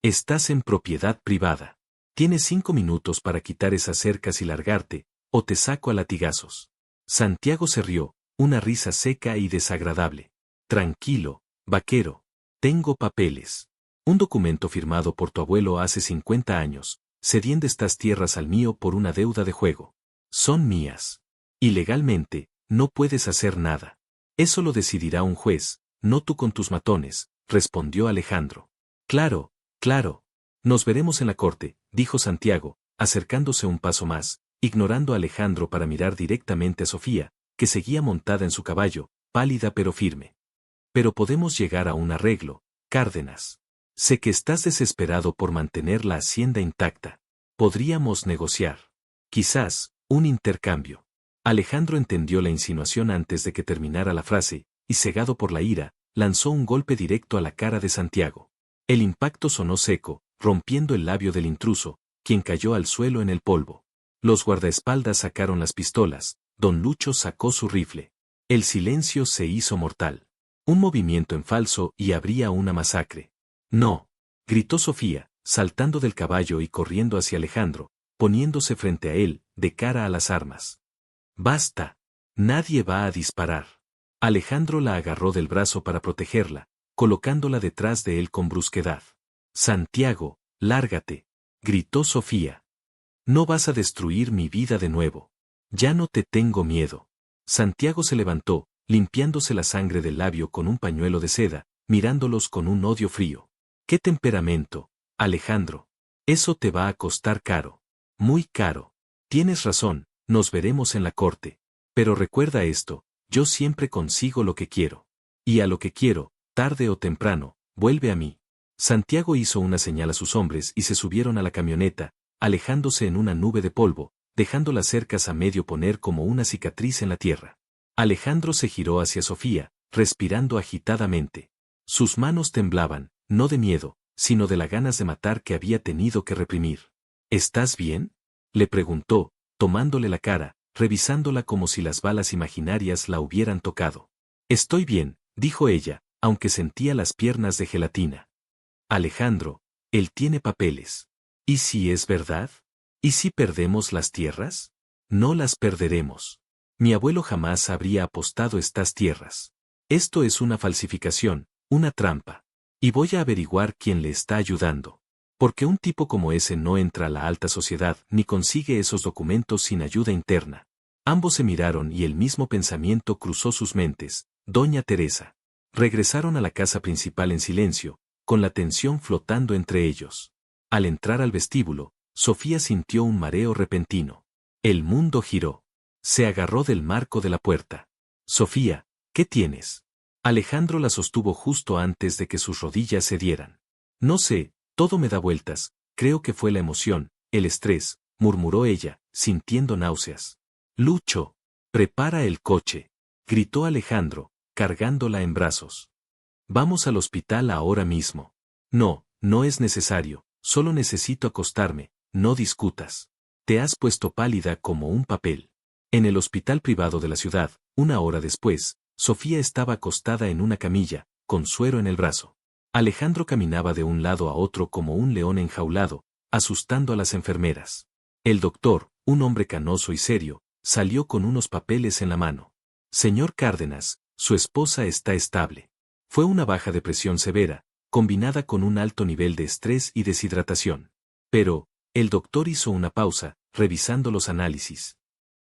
Estás en propiedad privada. Tienes 5 minutos para quitar esas cercas y largarte, o te saco a latigazos. Santiago se rió, una risa seca y desagradable. Tranquilo, vaquero. Tengo papeles. Un documento firmado por tu abuelo hace 50 años, cediendo estas tierras al mío por una deuda de juego. Son mías. Y legalmente, no puedes hacer nada. Eso lo decidirá un juez, no tú con tus matones, respondió Alejandro. Claro, claro. Nos veremos en la corte, dijo Santiago, acercándose un paso más, ignorando a Alejandro para mirar directamente a Sofía, que seguía montada en su caballo, pálida pero firme. Pero podemos llegar a un arreglo, Cárdenas. Sé que estás desesperado por mantener la hacienda intacta. Podríamos negociar. Quizás, un intercambio. Alejandro entendió la insinuación antes de que terminara la frase, y cegado por la ira, lanzó un golpe directo a la cara de Santiago. El impacto sonó seco, rompiendo el labio del intruso, quien cayó al suelo en el polvo. Los guardaespaldas sacaron las pistolas, don Lucho sacó su rifle. El silencio se hizo mortal. Un movimiento en falso y habría una masacre. No, gritó Sofía, saltando del caballo y corriendo hacia Alejandro, poniéndose frente a él, de cara a las armas. Basta. Nadie va a disparar. Alejandro la agarró del brazo para protegerla, colocándola detrás de él con brusquedad. Santiago, lárgate, gritó Sofía. No vas a destruir mi vida de nuevo. Ya no te tengo miedo. Santiago se levantó, limpiándose la sangre del labio con un pañuelo de seda, mirándolos con un odio frío. ¡Qué temperamento, Alejandro! Eso te va a costar caro. Muy caro. Tienes razón, nos veremos en la corte. Pero recuerda esto, yo siempre consigo lo que quiero. Y a lo que quiero, tarde o temprano, vuelve a mí. Santiago hizo una señal a sus hombres y se subieron a la camioneta, alejándose en una nube de polvo, dejando las cercas a medio poner como una cicatriz en la tierra. Alejandro se giró hacia Sofía, respirando agitadamente. Sus manos temblaban, no de miedo, sino de las ganas de matar que había tenido que reprimir. ¿Estás bien?, le preguntó, tomándole la cara, revisándola como si las balas imaginarias la hubieran tocado. Estoy bien, dijo ella, aunque sentía las piernas de gelatina. Alejandro, él tiene papeles. ¿Y si es verdad? ¿Y si perdemos las tierras? No las perderemos. Mi abuelo jamás habría apostado estas tierras. Esto es una falsificación, una trampa. Y voy a averiguar quién le está ayudando. Porque un tipo como ese no entra a la alta sociedad ni consigue esos documentos sin ayuda interna. Ambos se miraron y el mismo pensamiento cruzó sus mentes. Doña Teresa. Regresaron a la casa principal en silencio, con la tensión flotando entre ellos. Al entrar al vestíbulo, Sofía sintió un mareo repentino. El mundo giró. Se agarró del marco de la puerta. Sofía, ¿qué tienes? Alejandro la sostuvo justo antes de que sus rodillas cedieran. No sé, todo me da vueltas, creo que fue la emoción, el estrés, murmuró ella, sintiendo náuseas. Lucho, prepara el coche, gritó Alejandro, cargándola en brazos. Vamos al hospital ahora mismo. No, no es necesario, solo necesito acostarme, no discutas. Te has puesto pálida como un papel. En el hospital privado de la ciudad, una hora después, Sofía estaba acostada en una camilla, con suero en el brazo. Alejandro caminaba de un lado a otro como un león enjaulado, asustando a las enfermeras. El doctor, un hombre canoso y serio, salió con unos papeles en la mano. Señor Cárdenas, su esposa está estable. Fue una baja de presión severa, combinada con un alto nivel de estrés y deshidratación. Pero, el doctor hizo una pausa, revisando los análisis.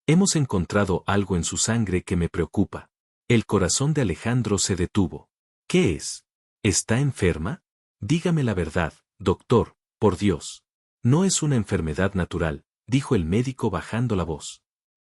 Hemos encontrado algo en su sangre que me preocupa. El corazón de Alejandro se detuvo. ¿Qué es? ¿Está enferma? Dígame la verdad, doctor, por Dios. No es una enfermedad natural, dijo el médico bajando la voz.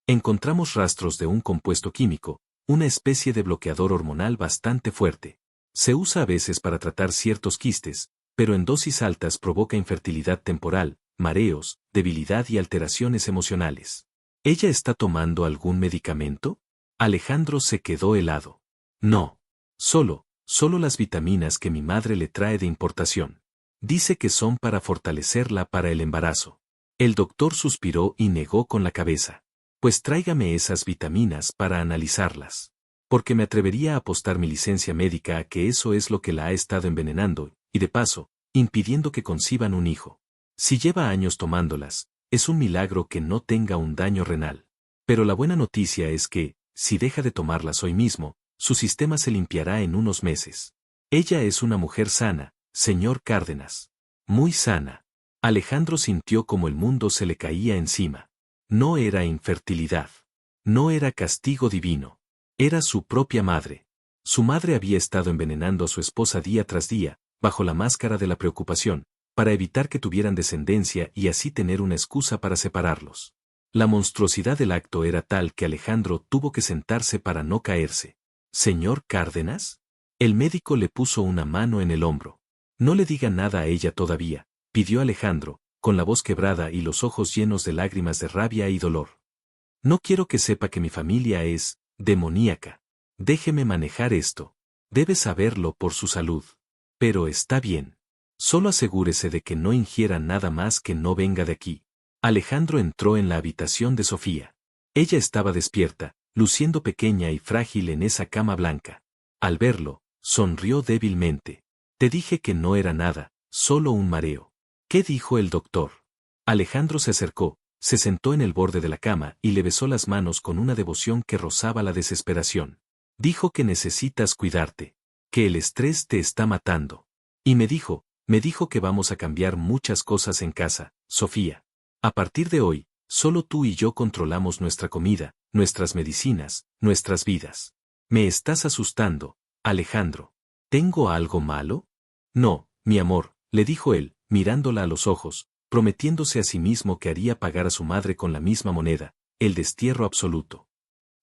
Encontramos rastros de un compuesto químico, una especie de bloqueador hormonal bastante fuerte. Se usa a veces para tratar ciertos quistes, pero en dosis altas provoca infertilidad temporal, mareos, debilidad y alteraciones emocionales. ¿Ella está tomando algún medicamento? Alejandro se quedó helado. No. Solo las vitaminas que mi madre le trae de importación. Dice que son para fortalecerla para el embarazo. El doctor suspiró y negó con la cabeza. Pues tráigame esas vitaminas para analizarlas. Porque me atrevería a apostar mi licencia médica a que eso es lo que la ha estado envenenando, y de paso, impidiendo que conciban un hijo. Si lleva años tomándolas, es un milagro que no tenga un daño renal. Pero la buena noticia es que, si deja de tomarlas hoy mismo, su sistema se limpiará en unos meses. Ella es una mujer sana, señor Cárdenas. Muy sana. Alejandro sintió como el mundo se le caía encima. No era infertilidad. No era castigo divino. Era su propia madre. Su madre había estado envenenando a su esposa día tras día, bajo la máscara de la preocupación, para evitar que tuvieran descendencia y así tener una excusa para separarlos. La monstruosidad del acto era tal que Alejandro tuvo que sentarse para no caerse. ¿Señor Cárdenas? El médico le puso una mano en el hombro. No le diga nada a ella todavía, pidió Alejandro, con la voz quebrada y los ojos llenos de lágrimas de rabia y dolor. No quiero que sepa que mi familia es demoníaca. Déjeme manejar esto. Debe saberlo por su salud. Pero está bien. Solo asegúrese de que no ingiera nada más que no venga de aquí. Alejandro entró en la habitación de Sofía. Ella estaba despierta, luciendo pequeña y frágil en esa cama blanca. Al verlo, sonrió débilmente. Te dije que no era nada, solo un mareo. ¿Qué dijo el doctor? Alejandro se acercó, se sentó en el borde de la cama y le besó las manos con una devoción que rozaba la desesperación. Dijo que necesitas cuidarte, que el estrés te está matando. Y me dijo que vamos a cambiar muchas cosas en casa, Sofía. A partir de hoy, solo tú y yo controlamos nuestra comida, nuestras medicinas, nuestras vidas. Me estás asustando, Alejandro. ¿Tengo algo malo? No, mi amor, le dijo él, mirándola a los ojos, prometiéndose a sí mismo que haría pagar a su madre con la misma moneda, el destierro absoluto.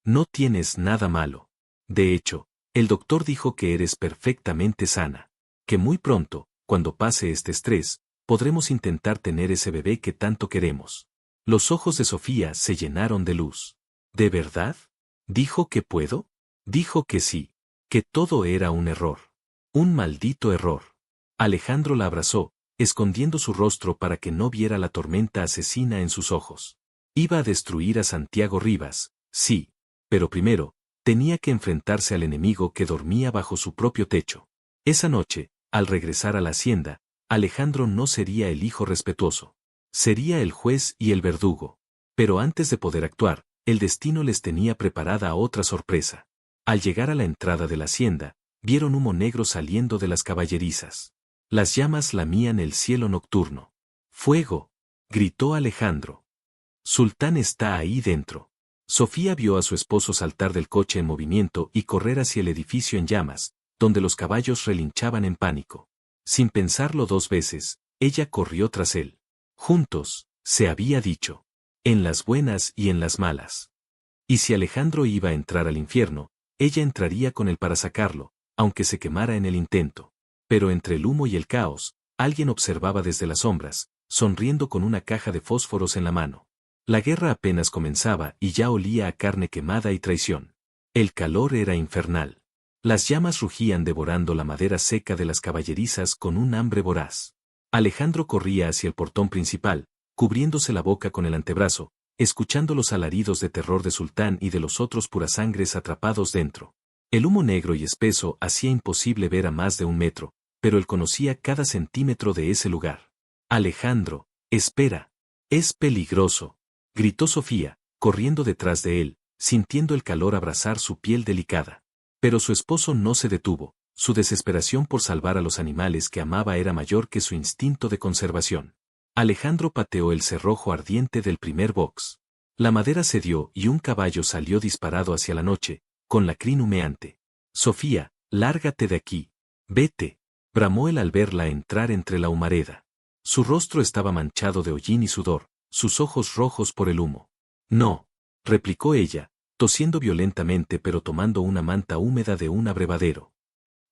No tienes nada malo. De hecho, el doctor dijo que eres perfectamente sana. Que muy pronto, cuando pase este estrés, podremos intentar tener ese bebé que tanto queremos. Los ojos de Sofía se llenaron de luz. ¿De verdad? ¿Dijo que puedo? Dijo que sí, que todo era un error. Un maldito error. Alejandro la abrazó, escondiendo su rostro para que no viera la tormenta asesina en sus ojos. Iba a destruir a Santiago Rivas, sí, pero primero, tenía que enfrentarse al enemigo que dormía bajo su propio techo. Esa noche, al regresar a la hacienda, Alejandro no sería el hijo respetuoso. Sería el juez y el verdugo. Pero antes de poder actuar, el destino les tenía preparada otra sorpresa. Al llegar a la entrada de la hacienda, vieron humo negro saliendo de las caballerizas. Las llamas lamían el cielo nocturno. ¡Fuego! Gritó Alejandro. Sultán está ahí dentro. Sofía vio a su esposo saltar del coche en movimiento y correr hacia el edificio en llamas, donde los caballos relinchaban en pánico. Sin pensarlo dos veces, ella corrió tras él. Juntos, se había dicho. En las buenas y en las malas. Y si Alejandro iba a entrar al infierno, ella entraría con él para sacarlo, aunque se quemara en el intento. Pero entre el humo y el caos, alguien observaba desde las sombras, sonriendo con una caja de fósforos en la mano. La guerra apenas comenzaba y ya olía a carne quemada y traición. El calor era infernal. Las llamas rugían devorando la madera seca de las caballerizas con un hambre voraz. Alejandro corría hacia el portón principal, cubriéndose la boca con el antebrazo, escuchando los alaridos de terror de Sultán y de los otros purasangres atrapados dentro. El humo negro y espeso hacía imposible ver a más de 1 metro, pero él conocía cada centímetro de ese lugar. Alejandro, espera. Es peligroso, gritó Sofía, corriendo detrás de él, sintiendo el calor abrazar su piel delicada. Pero su esposo no se detuvo, su desesperación por salvar a los animales que amaba era mayor que su instinto de conservación. Alejandro pateó el cerrojo ardiente del primer box. La madera cedió y un caballo salió disparado hacia la noche, con la crin humeante. Sofía, lárgate de aquí. Vete. Bramó él al verla entrar entre la humareda. Su rostro estaba manchado de hollín y sudor, sus ojos rojos por el humo. No, replicó ella, tosiendo violentamente pero tomando una manta húmeda de un abrevadero.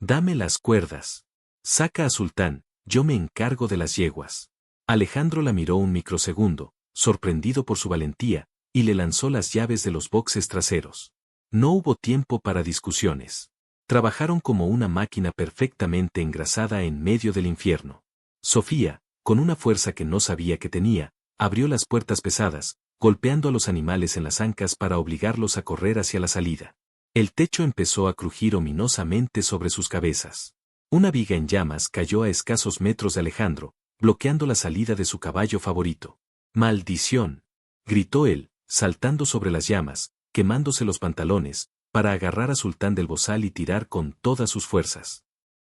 Dame las cuerdas. Saca a Sultán, yo me encargo de las yeguas. Alejandro la miró un microsegundo, sorprendido por su valentía, y le lanzó las llaves de los boxes traseros. No hubo tiempo para discusiones. Trabajaron como una máquina perfectamente engrasada en medio del infierno. Sofía, con una fuerza que no sabía que tenía, abrió las puertas pesadas, golpeando a los animales en las ancas para obligarlos a correr hacia la salida. El techo empezó a crujir ominosamente sobre sus cabezas. Una viga en llamas cayó a escasos metros de Alejandro, bloqueando la salida de su caballo favorito. ¡Maldición! Gritó él, saltando sobre las llamas, quemándose los pantalones, para agarrar a Sultán del bozal y tirar con todas sus fuerzas.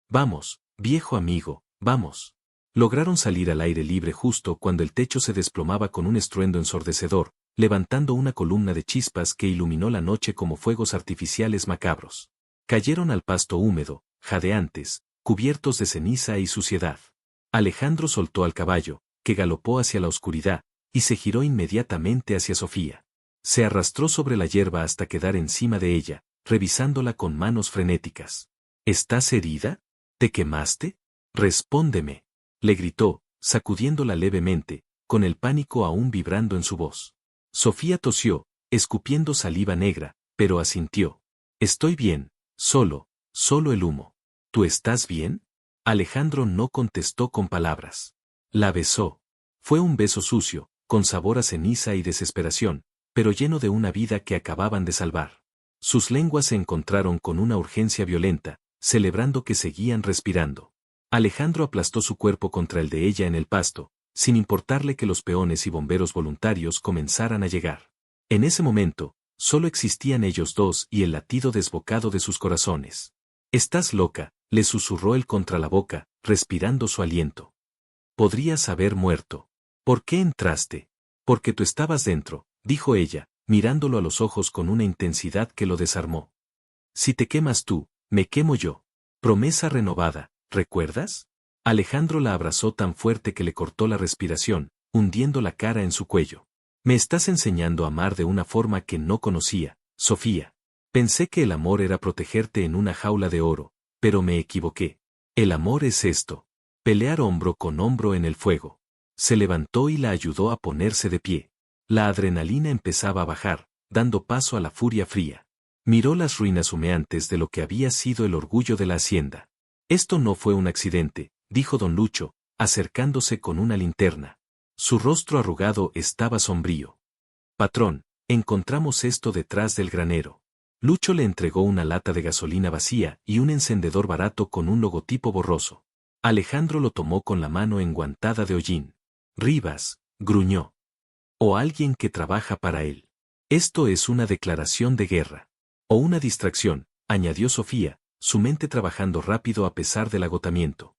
Vamos, viejo amigo, vamos. Lograron salir al aire libre justo cuando el techo se desplomaba con un estruendo ensordecedor, levantando una columna de chispas que iluminó la noche como fuegos artificiales macabros. Cayeron al pasto húmedo, jadeantes, cubiertos de ceniza y suciedad. Alejandro soltó al caballo, que galopó hacia la oscuridad, y se giró inmediatamente hacia Sofía. Se arrastró sobre la hierba hasta quedar encima de ella, revisándola con manos frenéticas. ¿Estás herida? ¿Te quemaste? Respóndeme, le gritó, sacudiéndola levemente, con el pánico aún vibrando en su voz. Sofía tosió, escupiendo saliva negra, pero asintió. Estoy bien, solo el humo. ¿Tú estás bien? Alejandro no contestó con palabras. La besó. Fue un beso sucio, con sabor a ceniza y desesperación, pero lleno de una vida que acababan de salvar. Sus lenguas se encontraron con una urgencia violenta, celebrando que seguían respirando. Alejandro aplastó su cuerpo contra el de ella en el pasto, sin importarle que los peones y bomberos voluntarios comenzaran a llegar. En ese momento, solo existían ellos dos y el latido desbocado de sus corazones. «Estás loca», le susurró él contra la boca, respirando su aliento. «Podrías haber muerto. ¿Por qué entraste?» «Porque tú estabas dentro», dijo ella, mirándolo a los ojos con una intensidad que lo desarmó. «Si te quemas tú, me quemo yo». Promesa renovada, ¿recuerdas? Alejandro la abrazó tan fuerte que le cortó la respiración, hundiendo la cara en su cuello. «Me estás enseñando a amar de una forma que no conocía, Sofía. Pensé que el amor era protegerte en una jaula de oro, pero me equivoqué. El amor es esto. Pelear hombro con hombro en el fuego». Se levantó y la ayudó a ponerse de pie. La adrenalina empezaba a bajar, dando paso a la furia fría. Miró las ruinas humeantes de lo que había sido el orgullo de la hacienda. «Esto no fue un accidente», dijo don Lucho, acercándose con una linterna. Su rostro arrugado estaba sombrío. «Patrón, encontramos esto detrás del granero». Lucho le entregó una lata de gasolina vacía y un encendedor barato con un logotipo borroso. Alejandro lo tomó con la mano enguantada de hollín. «Rivas», gruñó. «O alguien que trabaja para él. Esto es una declaración de guerra. O una distracción», añadió Sofía, su mente trabajando rápido a pesar del agotamiento.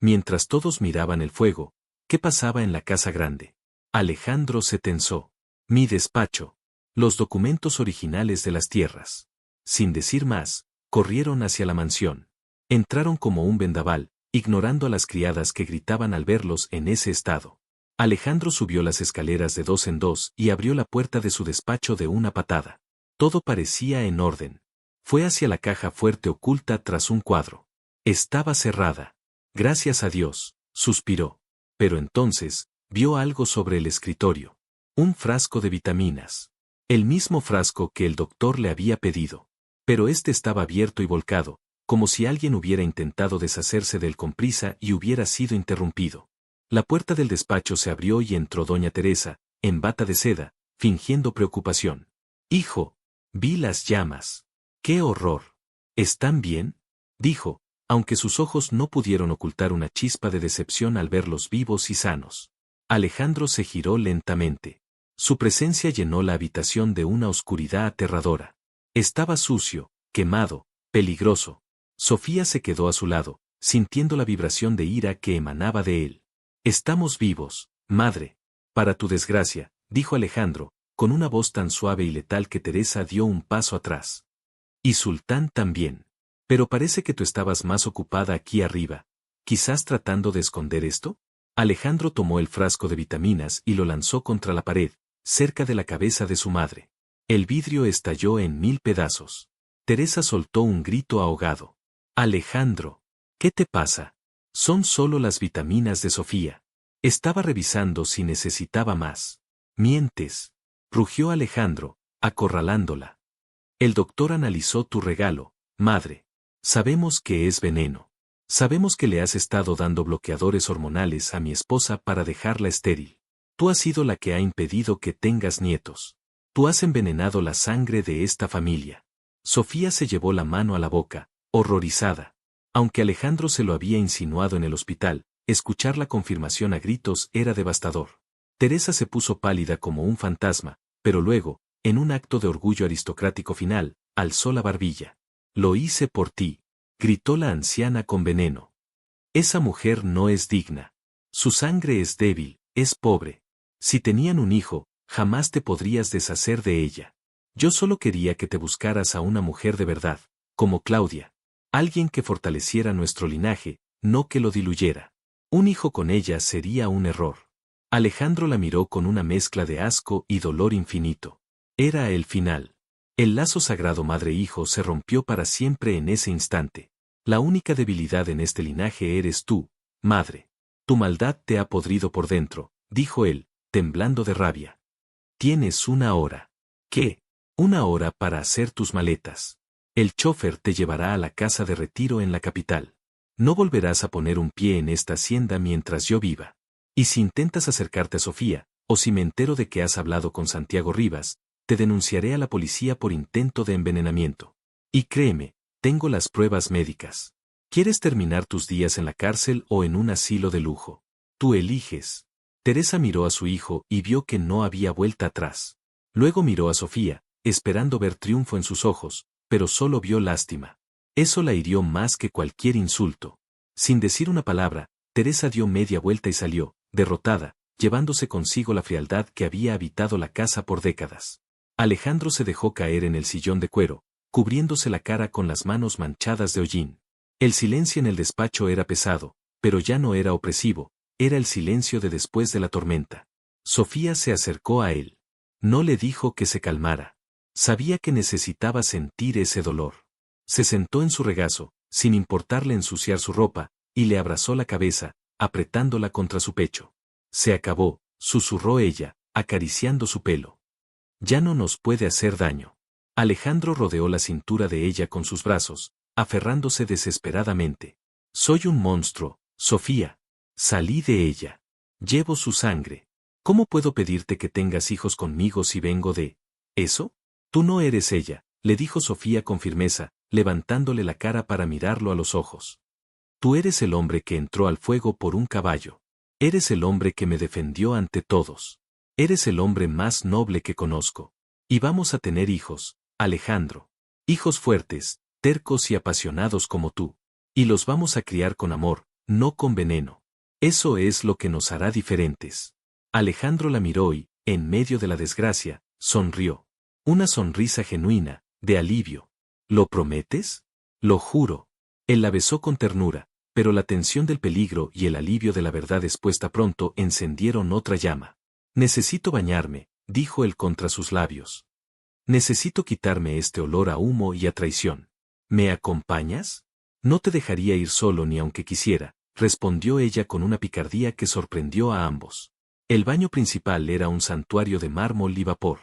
Mientras todos miraban el fuego, ¿qué pasaba en la casa grande? Alejandro se tensó. «Mi despacho. Los documentos originales de las tierras». Sin decir más, corrieron hacia la mansión. Entraron como un vendaval, ignorando a las criadas que gritaban al verlos en ese estado. Alejandro subió las escaleras de dos en dos y abrió la puerta de su despacho de una patada. Todo parecía en orden. Fue hacia la caja fuerte oculta tras un cuadro. Estaba cerrada. «Gracias a Dios», suspiró. Pero entonces, vio algo sobre el escritorio. Un frasco de vitaminas. El mismo frasco que el doctor le había pedido. Pero este estaba abierto y volcado, como si alguien hubiera intentado deshacerse de él con prisa y hubiera sido interrumpido. La puerta del despacho se abrió y entró doña Teresa, en bata de seda, fingiendo preocupación. «Hijo, vi las llamas. ¡Qué horror! ¿Están bien?», dijo, aunque sus ojos no pudieron ocultar una chispa de decepción al verlos vivos y sanos. Alejandro se giró lentamente. Su presencia llenó la habitación de una oscuridad aterradora. Estaba sucio, quemado, peligroso. Sofía se quedó a su lado, sintiendo la vibración de ira que emanaba de él. «Estamos vivos, madre. Para tu desgracia», dijo Alejandro, con una voz tan suave y letal que Teresa dio un paso atrás. «Y Sultán también. Pero parece que tú estabas más ocupada aquí arriba. ¿Quizás tratando de esconder esto?». Alejandro tomó el frasco de vitaminas y lo lanzó contra la pared, cerca de la cabeza de su madre. El vidrio estalló en 1000 pedazos. Teresa soltó un grito ahogado. «Alejandro, ¿qué te pasa?». «Son solo las vitaminas de Sofía. Estaba revisando si necesitaba más». «Mientes», rugió Alejandro, acorralándola. «El doctor analizó tu regalo, madre. Sabemos que es veneno. Sabemos que le has estado dando bloqueadores hormonales a mi esposa para dejarla estéril. Tú has sido la que ha impedido que tengas nietos. Tú has envenenado la sangre de esta familia». Sofía se llevó la mano a la boca, horrorizada. Aunque Alejandro se lo había insinuado en el hospital, escuchar la confirmación a gritos era devastador. Teresa se puso pálida como un fantasma, pero luego, en un acto de orgullo aristocrático final, alzó la barbilla. «Lo hice por ti», gritó la anciana con veneno. «Esa mujer no es digna. Su sangre es débil, es pobre. Si tenían un hijo, jamás te podrías deshacer de ella. Yo solo quería que te buscaras a una mujer de verdad, como Claudia. Alguien que fortaleciera nuestro linaje, no que lo diluyera. Un hijo con ella sería un error». Alejandro la miró con una mezcla de asco y dolor infinito. Era el final. El lazo sagrado madre-hijo se rompió para siempre en ese instante. La única debilidad en este linaje eres tú, madre. Tu maldad te ha podrido por dentro, dijo él, temblando de rabia. Tienes una hora. ¿Qué? Una hora para hacer tus maletas. El chofer te llevará a la casa de retiro en la capital. No volverás a poner un pie en esta hacienda mientras yo viva. Y si intentas acercarte a Sofía, o si me entero de que has hablado con Santiago Rivas, te denunciaré a la policía por intento de envenenamiento. Y créeme, tengo las pruebas médicas. ¿Quieres terminar tus días en la cárcel o en un asilo de lujo? Tú eliges. Teresa miró a su hijo y vio que no había vuelta atrás. Luego miró a Sofía, esperando ver triunfo en sus ojos, pero solo vio lástima. Eso la hirió más que cualquier insulto. Sin decir una palabra, Teresa dio media vuelta y salió, derrotada, llevándose consigo la frialdad que había habitado la casa por décadas. Alejandro se dejó caer en el sillón de cuero, cubriéndose la cara con las manos manchadas de hollín. El silencio en el despacho era pesado, pero ya no era opresivo, era el silencio de después de la tormenta. Sofía se acercó a él. No le dijo que se calmara. Sabía que necesitaba sentir ese dolor. Se sentó en su regazo, sin importarle ensuciar su ropa, y le abrazó la cabeza, apretándola contra su pecho. Se acabó, susurró ella, acariciando su pelo. Ya no nos puede hacer daño. Alejandro rodeó la cintura de ella con sus brazos, aferrándose desesperadamente. Soy un monstruo, Sofía. Salí de ella. Llevo su sangre. ¿Cómo puedo pedirte que tengas hijos conmigo si vengo de eso? Tú no eres ella, le dijo Sofía con firmeza, levantándole la cara para mirarlo a los ojos. Tú eres el hombre que entró al fuego por un caballo. Eres el hombre que me defendió ante todos. Eres el hombre más noble que conozco. Y vamos a tener hijos, Alejandro. Hijos fuertes, tercos y apasionados como tú. Y los vamos a criar con amor, no con veneno. Eso es lo que nos hará diferentes. Alejandro la miró y, en medio de la desgracia, sonrió. Una sonrisa genuina, de alivio. ¿Lo prometes? Lo juro. Él la besó con ternura, pero la tensión del peligro y el alivio de la verdad expuesta pronto encendieron otra llama. Necesito bañarme, dijo él contra sus labios. Necesito quitarme este olor a humo y a traición. ¿Me acompañas? No te dejaría ir solo ni aunque quisiera, respondió ella con una picardía que sorprendió a ambos. El baño principal era un santuario de mármol y vapor.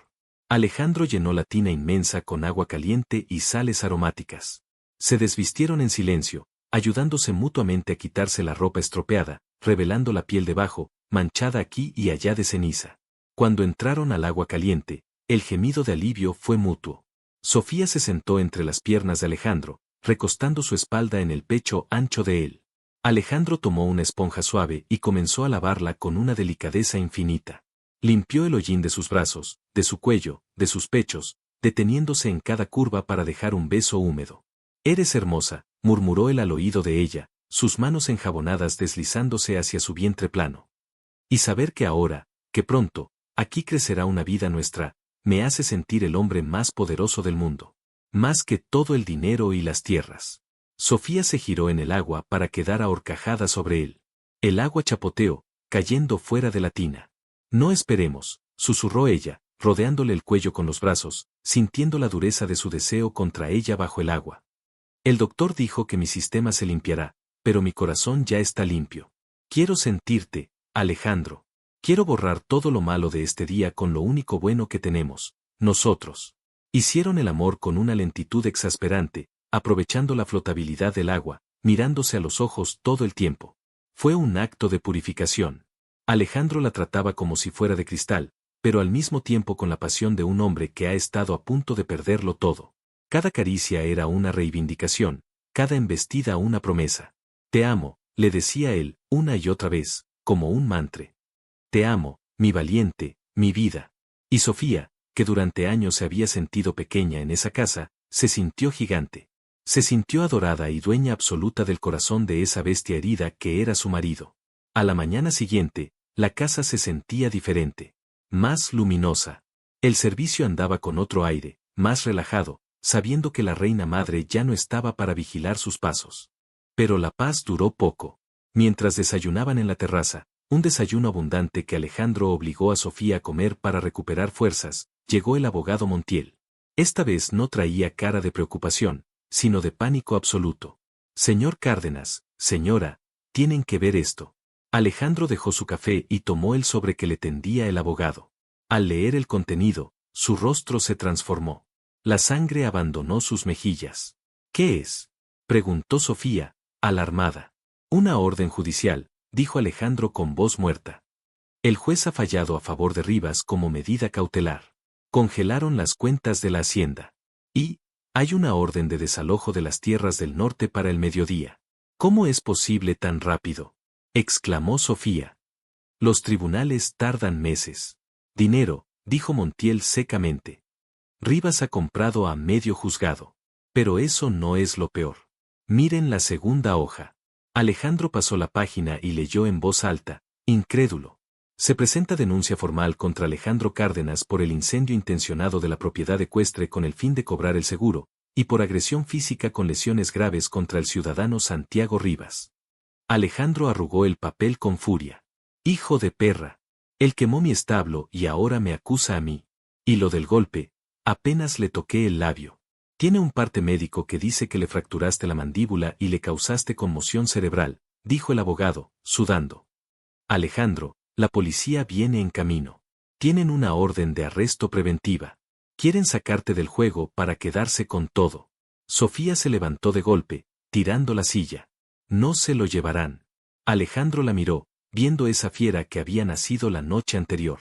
Alejandro llenó la tina inmensa con agua caliente y sales aromáticas. Se desvistieron en silencio, ayudándose mutuamente a quitarse la ropa estropeada, revelando la piel debajo, manchada aquí y allá de ceniza. Cuando entraron al agua caliente, el gemido de alivio fue mutuo. Sofía se sentó entre las piernas de Alejandro, recostando su espalda en el pecho ancho de él. Alejandro tomó una esponja suave y comenzó a lavarla con una delicadeza infinita. Limpió el hollín de sus brazos, de su cuello, de sus pechos, deteniéndose en cada curva para dejar un beso húmedo. Eres hermosa, murmuró él al oído de ella, sus manos enjabonadas deslizándose hacia su vientre plano. Y saber que ahora, que pronto, aquí crecerá una vida nuestra, me hace sentir el hombre más poderoso del mundo. Más que todo el dinero y las tierras. Sofía se giró en el agua para quedar ahorcajada sobre él. El agua chapoteó, cayendo fuera de la tina. No esperemos, susurró ella, rodeándole el cuello con los brazos, sintiendo la dureza de su deseo contra ella bajo el agua. El doctor dijo que mi sistema se limpiará, pero mi corazón ya está limpio. Quiero sentirte, Alejandro. Quiero borrar todo lo malo de este día con lo único bueno que tenemos, nosotros. Hicieron el amor con una lentitud exasperante, aprovechando la flotabilidad del agua, mirándose a los ojos todo el tiempo. Fue un acto de purificación. Alejandro la trataba como si fuera de cristal, pero al mismo tiempo con la pasión de un hombre que ha estado a punto de perderlo todo. Cada caricia era una reivindicación, cada embestida una promesa. Te amo, le decía él, una y otra vez, como un mantra. Te amo, mi valiente, mi vida. Y Sofía, que durante años se había sentido pequeña en esa casa, se sintió gigante. Se sintió adorada y dueña absoluta del corazón de esa bestia herida que era su marido. A la mañana siguiente, la casa se sentía diferente, más luminosa. El servicio andaba con otro aire, más relajado, sabiendo que la reina madre ya no estaba para vigilar sus pasos. Pero la paz duró poco. Mientras desayunaban en la terraza, un desayuno abundante que Alejandro obligó a Sofía a comer para recuperar fuerzas. Llegó el abogado Montiel. Esta vez no traía cara de preocupación, sino de pánico absoluto. Señor Cárdenas, señora, tienen que ver esto. Alejandro dejó su café y tomó el sobre que le tendía el abogado. Al leer el contenido, su rostro se transformó. La sangre abandonó sus mejillas. ¿Qué es?, preguntó Sofía, alarmada. Una orden judicial, dijo Alejandro con voz muerta. El juez ha fallado a favor de Rivas como medida cautelar. Congelaron las cuentas de la hacienda. Y hay una orden de desalojo de las tierras del norte para el mediodía. ¿Cómo es posible tan rápido?, exclamó Sofía. Los tribunales tardan meses. Dinero, dijo Montiel secamente. Rivas ha comprado a medio juzgado. Pero eso no es lo peor. Miren la segunda hoja. Alejandro pasó la página y leyó en voz alta, incrédulo. Se presenta denuncia formal contra Alejandro Cárdenas por el incendio intencionado de la propiedad ecuestre con el fin de cobrar el seguro, y por agresión física con lesiones graves contra el ciudadano Santiago Rivas. Alejandro arrugó el papel con furia. Hijo de perra. Él quemó mi establo y ahora me acusa a mí. Y lo del golpe, apenas le toqué el labio. Tiene un parte médico que dice que le fracturaste la mandíbula y le causaste conmoción cerebral, dijo el abogado, sudando. Alejandro, la policía viene en camino. Tienen una orden de arresto preventiva. Quieren sacarte del juego para quedarse con todo. Sofía se levantó de golpe, tirando la silla. No se lo llevarán. Alejandro la miró, viendo esa fiera que había nacido la noche anterior.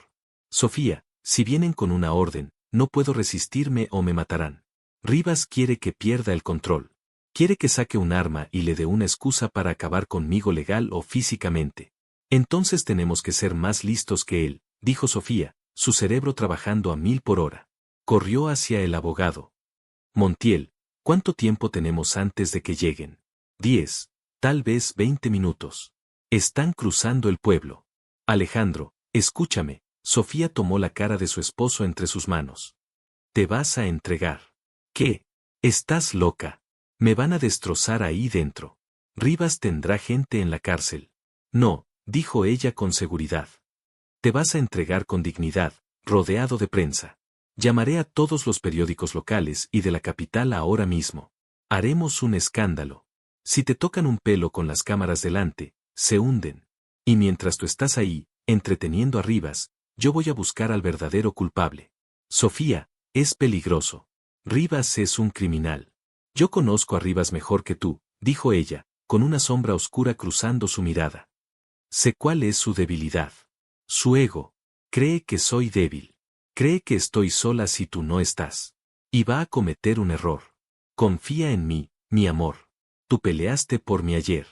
Sofía, si vienen con una orden, no puedo resistirme o me matarán. Rivas quiere que pierda el control. Quiere que saque un arma y le dé una excusa para acabar conmigo legal o físicamente. Entonces tenemos que ser más listos que él, dijo Sofía, su cerebro trabajando a 1000 por hora. Corrió hacia el abogado. Montiel, ¿cuánto tiempo tenemos antes de que lleguen? 10, tal vez 20 minutos. Están cruzando el pueblo. Alejandro, escúchame. Sofía tomó la cara de su esposo entre sus manos. Te vas a entregar. ¿Qué? Estás loca. Me van a destrozar ahí dentro. Rivas tendrá gente en la cárcel. No, dijo ella con seguridad. Te vas a entregar con dignidad, rodeado de prensa. Llamaré a todos los periódicos locales y de la capital ahora mismo. Haremos un escándalo. Si te tocan un pelo con las cámaras delante, se hunden. Y mientras tú estás ahí, entreteniendo a Rivas, yo voy a buscar al verdadero culpable. Sofía, es peligroso. Rivas es un criminal. Yo conozco a Rivas mejor que tú, dijo ella, con una sombra oscura cruzando su mirada. Sé cuál es su debilidad. Su ego. Cree que soy débil. Cree que estoy sola si tú no estás. Y va a cometer un error. Confía en mí, mi amor. Tú peleaste por mí ayer.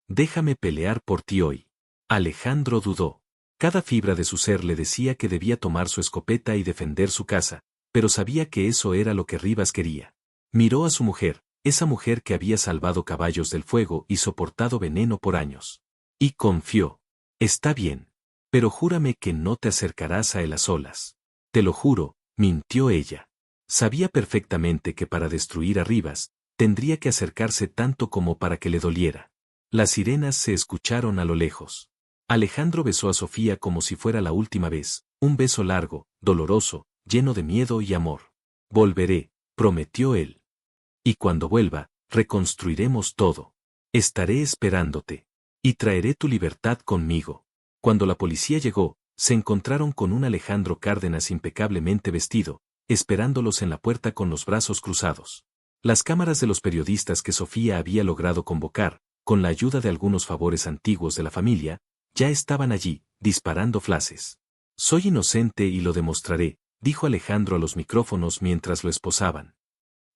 Déjame pelear por ti hoy. Alejandro dudó. Cada fibra de su ser le decía que debía tomar su escopeta y defender su casa, pero sabía que eso era lo que Rivas quería. Miró a su mujer, esa mujer que había salvado caballos del fuego y soportado veneno por años. Y confió. Está bien. Pero júrame que no te acercarás a él a solas. Te lo juro, mintió ella. Sabía perfectamente que para destruir a Rivas, tendría que acercarse tanto como para que le doliera. Las sirenas se escucharon a lo lejos. Alejandro besó a Sofía como si fuera la última vez, un beso largo, doloroso, lleno de miedo y amor. Volveré, prometió él. Y cuando vuelva, reconstruiremos todo. Estaré esperándote. Y traeré tu libertad conmigo. Cuando la policía llegó, se encontraron con un Alejandro Cárdenas impecablemente vestido, esperándolos en la puerta con los brazos cruzados. Las cámaras de los periodistas que Sofía había logrado convocar, con la ayuda de algunos favores antiguos de la familia, ya estaban allí, disparando flashes. Soy inocente y lo demostraré, dijo Alejandro a los micrófonos mientras lo esposaban.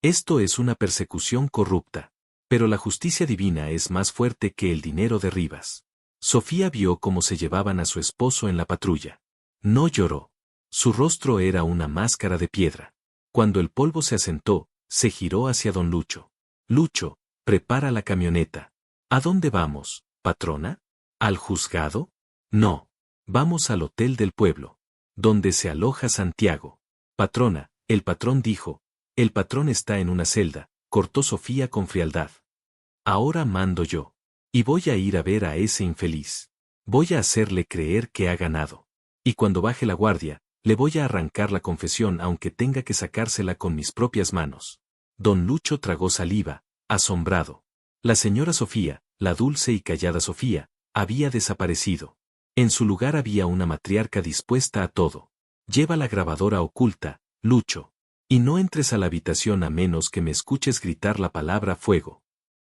Esto es una persecución corrupta. Pero la justicia divina es más fuerte que el dinero de Rivas. Sofía vio cómo se llevaban a su esposo en la patrulla. No lloró. Su rostro era una máscara de piedra. Cuando el polvo se asentó, se giró hacia don Lucho. Lucho, prepara la camioneta. ¿A dónde vamos, patrona? ¿Al juzgado? No. Vamos al hotel del pueblo, donde se aloja Santiago. Patrona, el patrón dijo. El patrón está en una celda, cortó Sofía con frialdad. Ahora mando yo. Y voy a ir a ver a ese infeliz. Voy a hacerle creer que ha ganado. Y cuando baje la guardia, le voy a arrancar la confesión aunque tenga que sacársela con mis propias manos. Don Lucho tragó saliva, asombrado. La señora Sofía, la dulce y callada Sofía, había desaparecido. En su lugar había una matriarca dispuesta a todo. Lleva la grabadora oculta, Lucho. Y no entres a la habitación a menos que me escuches gritar la palabra fuego.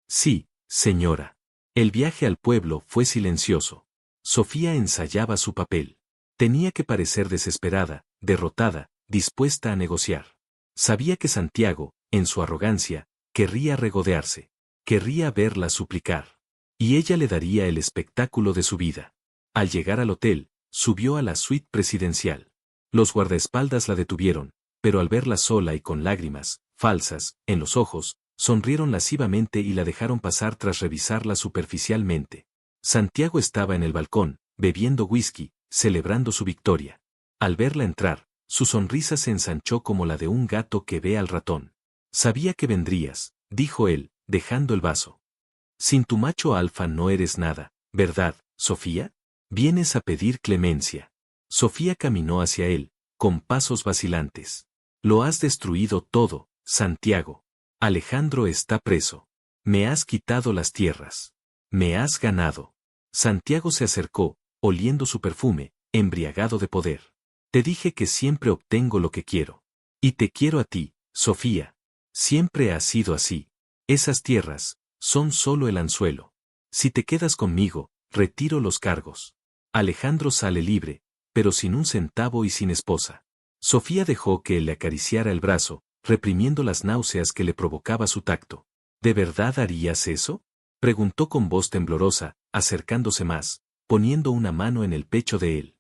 Sí, señora. El viaje al pueblo fue silencioso. Sofía ensayaba su papel. Tenía que parecer desesperada, derrotada, dispuesta a negociar. Sabía que Santiago, en su arrogancia, querría regodearse. Querría verla suplicar. Y ella le daría el espectáculo de su vida. Al llegar al hotel, subió a la suite presidencial. Los guardaespaldas la detuvieron, pero al verla sola y con lágrimas, falsas, en los ojos, sonrieron lascivamente y la dejaron pasar tras revisarla superficialmente. Santiago estaba en el balcón, bebiendo whisky, celebrando su victoria. Al verla entrar, su sonrisa se ensanchó como la de un gato que ve al ratón. Sabía que vendrías, dijo él, dejando el vaso. Sin tu macho alfa no eres nada, ¿verdad, Sofía? Vienes a pedir clemencia. Sofía caminó hacia él, con pasos vacilantes. Lo has destruido todo, Santiago. Alejandro está preso. Me has quitado las tierras. Me has ganado. Santiago se acercó, oliendo su perfume, embriagado de poder. Te dije que siempre obtengo lo que quiero. Y te quiero a ti, Sofía. Siempre ha sido así. Esas tierras son solo el anzuelo. Si te quedas conmigo, retiro los cargos. Alejandro sale libre, pero sin un centavo y sin esposa. Sofía dejó que él le acariciara el brazo, reprimiendo las náuseas que le provocaba su tacto. ¿De verdad harías eso? Preguntó con voz temblorosa, acercándose más, poniendo una mano en el pecho de él.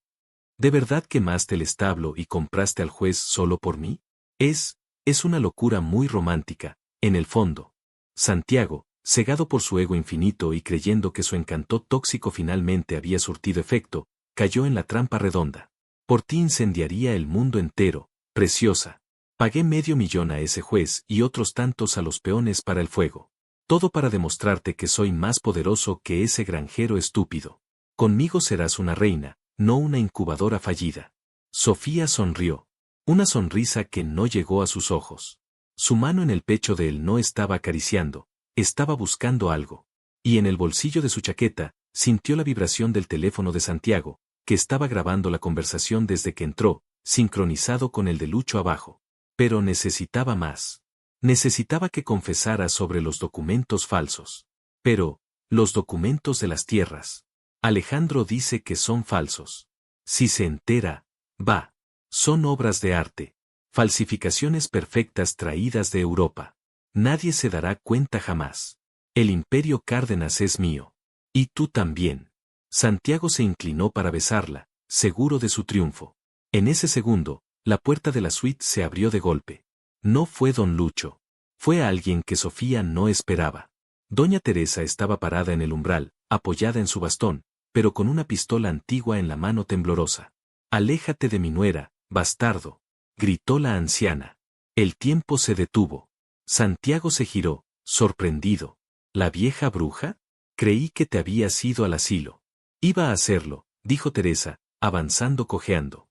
¿De verdad quemaste el establo y compraste al juez solo por mí? Es una locura muy romántica, en el fondo. Santiago, cegado por su ego infinito y creyendo que su encanto tóxico finalmente había surtido efecto, cayó en la trampa redonda. Por ti incendiaría el mundo entero, preciosa. Pagué $500,000 a ese juez y otros tantos a los peones para el fuego. Todo para demostrarte que soy más poderoso que ese granjero estúpido. Conmigo serás una reina, no una incubadora fallida. Sofía sonrió. Una sonrisa que no llegó a sus ojos. Su mano en el pecho de él no estaba acariciando, estaba buscando algo. Y en el bolsillo de su chaqueta, sintió la vibración del teléfono de Santiago, que estaba grabando la conversación desde que entró, sincronizado con el de Lucho abajo. Pero necesitaba más. Necesitaba que confesara sobre los documentos falsos. Pero, los documentos de las tierras. Alejandro dice que son falsos. Si se entera, va. Son obras de arte. Falsificaciones perfectas traídas de Europa. Nadie se dará cuenta jamás. El imperio Cárdenas es mío. Y tú también. Santiago se inclinó para besarla, seguro de su triunfo. En ese segundo, la puerta de la suite se abrió de golpe. No fue don Lucho. Fue alguien que Sofía no esperaba. Doña Teresa estaba parada en el umbral, apoyada en su bastón, pero con una pistola antigua en la mano temblorosa. «Aléjate de mi nuera, bastardo», gritó la anciana. El tiempo se detuvo. Santiago se giró, sorprendido. ¿La vieja bruja? Creí que te habías ido al asilo. Iba a hacerlo, dijo Teresa, avanzando cojeando.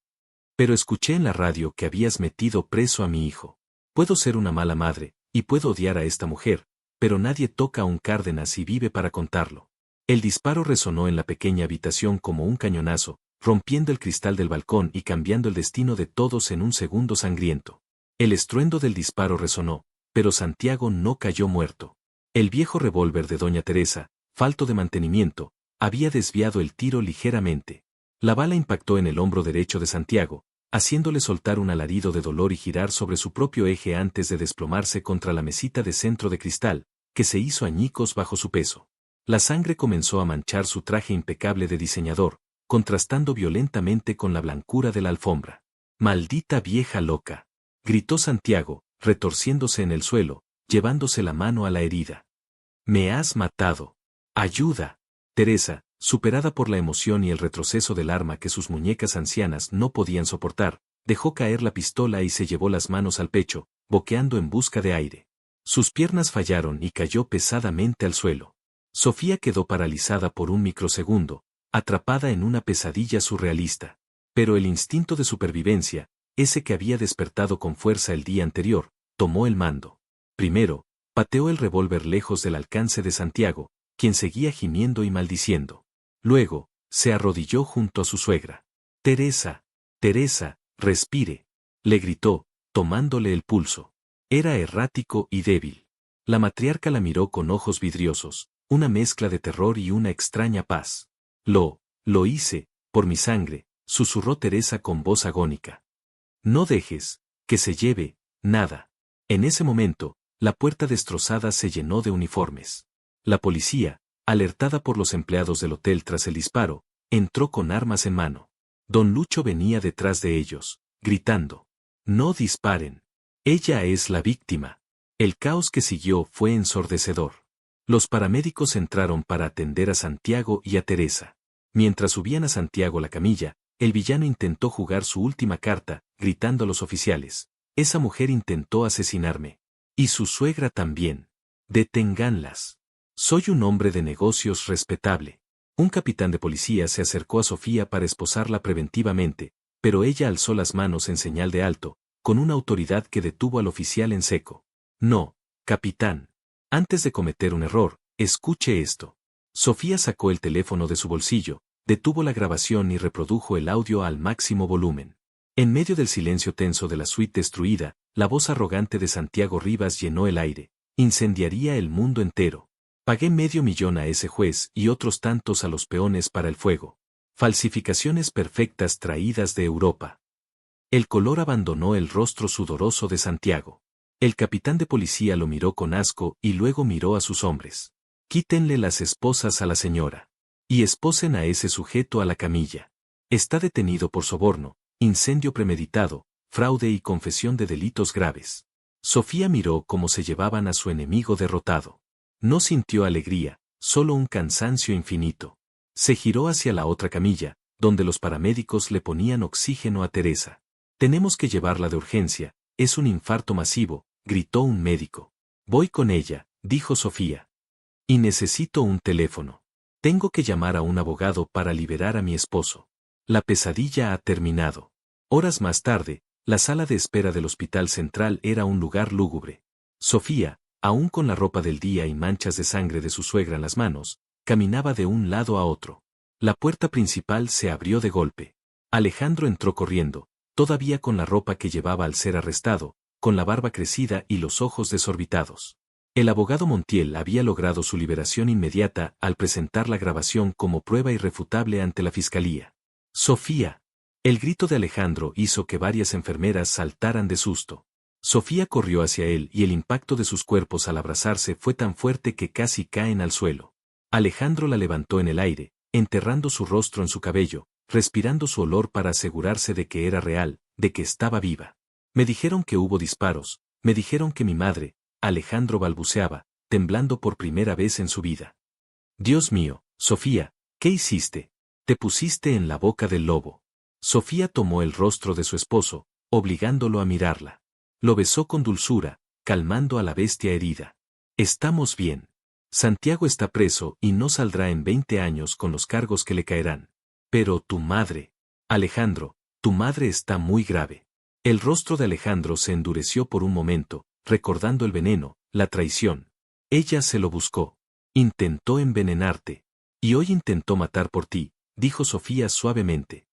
Pero escuché en la radio que habías metido preso a mi hijo. Puedo ser una mala madre, y puedo odiar a esta mujer, pero nadie toca a un Cárdenas y vive para contarlo. El disparo resonó en la pequeña habitación como un cañonazo, rompiendo el cristal del balcón y cambiando el destino de todos en un segundo sangriento. El estruendo del disparo resonó, pero Santiago no cayó muerto. El viejo revólver de doña Teresa, falto de mantenimiento, había desviado el tiro ligeramente. La bala impactó en el hombro derecho de Santiago, haciéndole soltar un alarido de dolor y girar sobre su propio eje antes de desplomarse contra la mesita de centro de cristal, que se hizo añicos bajo su peso. La sangre comenzó a manchar su traje impecable de diseñador, contrastando violentamente con la blancura de la alfombra. «Maldita vieja loca», gritó Santiago, retorciéndose en el suelo, llevándose la mano a la herida. «Me has matado. Ayuda». Teresa, superada por la emoción y el retroceso del arma que sus muñecas ancianas no podían soportar, dejó caer la pistola y se llevó las manos al pecho, boqueando en busca de aire. Sus piernas fallaron y cayó pesadamente al suelo. Sofía quedó paralizada por un microsegundo, atrapada en una pesadilla surrealista. Pero el instinto de supervivencia, ese que había despertado con fuerza el día anterior, tomó el mando. Primero, pateó el revólver lejos del alcance de Santiago, quien seguía gimiendo y maldiciendo. Luego, se arrodilló junto a su suegra. «Teresa, Teresa, respire», le gritó, tomándole el pulso. Era errático y débil. La matriarca la miró con ojos vidriosos, una mezcla de terror y una extraña paz. Lo hice, por mi sangre», susurró Teresa con voz agónica. «No dejes que se lleve nada». En ese momento, la puerta destrozada se llenó de uniformes. La policía, alertada por los empleados del hotel tras el disparo, entró con armas en mano. Don Lucho venía detrás de ellos, gritando: «No disparen. Ella es la víctima». El caos que siguió fue ensordecedor. Los paramédicos entraron para atender a Santiago y a Teresa. Mientras subían a Santiago la camilla, el villano intentó jugar su última carta, gritando a los oficiales: «Esa mujer intentó asesinarme. Y su suegra también. Deténganlas. Soy un hombre de negocios respetable». Un capitán de policía se acercó a Sofía para esposarla preventivamente, pero ella alzó las manos en señal de alto, con una autoridad que detuvo al oficial en seco. «No, capitán. Antes de cometer un error, escuche esto». Sofía sacó el teléfono de su bolsillo, detuvo la grabación y reprodujo el audio al máximo volumen. En medio del silencio tenso de la suite destruida, la voz arrogante de Santiago Rivas llenó el aire. «Incendiaría el mundo entero. Pagué $500,000 a ese juez y otros tantos a los peones para el fuego. Falsificaciones perfectas traídas de Europa». El color abandonó el rostro sudoroso de Santiago. El capitán de policía lo miró con asco y luego miró a sus hombres. «Quítenle las esposas a la señora. Y esposen a ese sujeto a la camilla. Está detenido por soborno, incendio premeditado, fraude y confesión de delitos graves». Sofía miró cómo se llevaban a su enemigo derrotado. No sintió alegría, solo un cansancio infinito. Se giró hacia la otra camilla, donde los paramédicos le ponían oxígeno a Teresa. «Tenemos que llevarla de urgencia, es un infarto masivo», gritó un médico. «Voy con ella», dijo Sofía. «Y necesito un teléfono. Tengo que llamar a un abogado para liberar a mi esposo. La pesadilla ha terminado». Horas más tarde, la sala de espera del Hospital Central era un lugar lúgubre. Sofía, aún con la ropa del día y manchas de sangre de su suegra en las manos, caminaba de un lado a otro. La puerta principal se abrió de golpe. Alejandro entró corriendo, todavía con la ropa que llevaba al ser arrestado, con la barba crecida y los ojos desorbitados. El abogado Montiel había logrado su liberación inmediata al presentar la grabación como prueba irrefutable ante la fiscalía. «Sofía». El grito de Alejandro hizo que varias enfermeras saltaran de susto. Sofía corrió hacia él y el impacto de sus cuerpos al abrazarse fue tan fuerte que casi caen al suelo. Alejandro la levantó en el aire, enterrando su rostro en su cabello, respirando su olor para asegurarse de que era real, de que estaba viva. «Me dijeron que hubo disparos, me dijeron que mi madre», Alejandro balbuceaba, temblando por primera vez en su vida. «Dios mío, Sofía, ¿qué hiciste? Te pusiste en la boca del lobo». Sofía tomó el rostro de su esposo, obligándolo a mirarla. Lo besó con dulzura, calmando a la bestia herida. «Estamos bien. Santiago está preso y no saldrá en 20 años con los cargos que le caerán. Pero tu madre, Alejandro, tu madre está muy grave». El rostro de Alejandro se endureció por un momento, recordando el veneno, la traición. «Ella se lo buscó. Intentó envenenarte. Y hoy intentó matar por ti», dijo Sofía suavemente.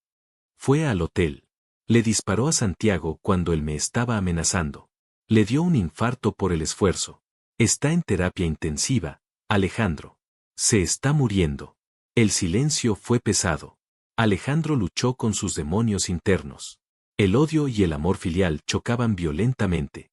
«Fue al hotel. Le disparó a Santiago cuando él me estaba amenazando. Le dio un infarto por el esfuerzo. Está en terapia intensiva, Alejandro. Se está muriendo». El silencio fue pesado. Alejandro luchó con sus demonios internos. El odio y el amor filial chocaban violentamente.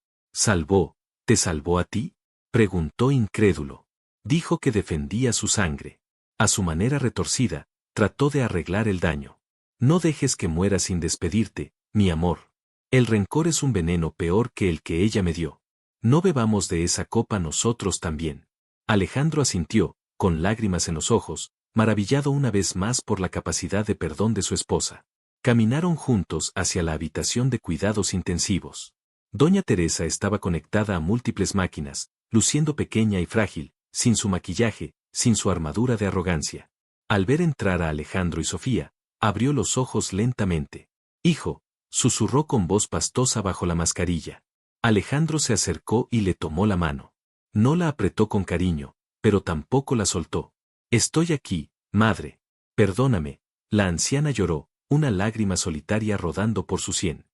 «¿Te salvó a ti?», preguntó incrédulo. Dijo que defendía su sangre. A su manera retorcida, trató de arreglar el daño. «No dejes que muera sin despedirte, mi amor. El rencor es un veneno peor que el que ella me dio. No bebamos de esa copa nosotros también». Alejandro asintió, con lágrimas en los ojos, maravillado una vez más por la capacidad de perdón de su esposa. Caminaron juntos hacia la habitación de cuidados intensivos. Doña Teresa estaba conectada a múltiples máquinas, luciendo pequeña y frágil, sin su maquillaje, sin su armadura de arrogancia. Al ver entrar a Alejandro y Sofía, abrió los ojos lentamente. «Hijo», susurró con voz pastosa bajo la mascarilla. Alejandro se acercó y le tomó la mano. No la apretó con cariño, pero tampoco la soltó. «Estoy aquí, madre. Perdóname», la anciana lloró, una lágrima solitaria rodando por su sien.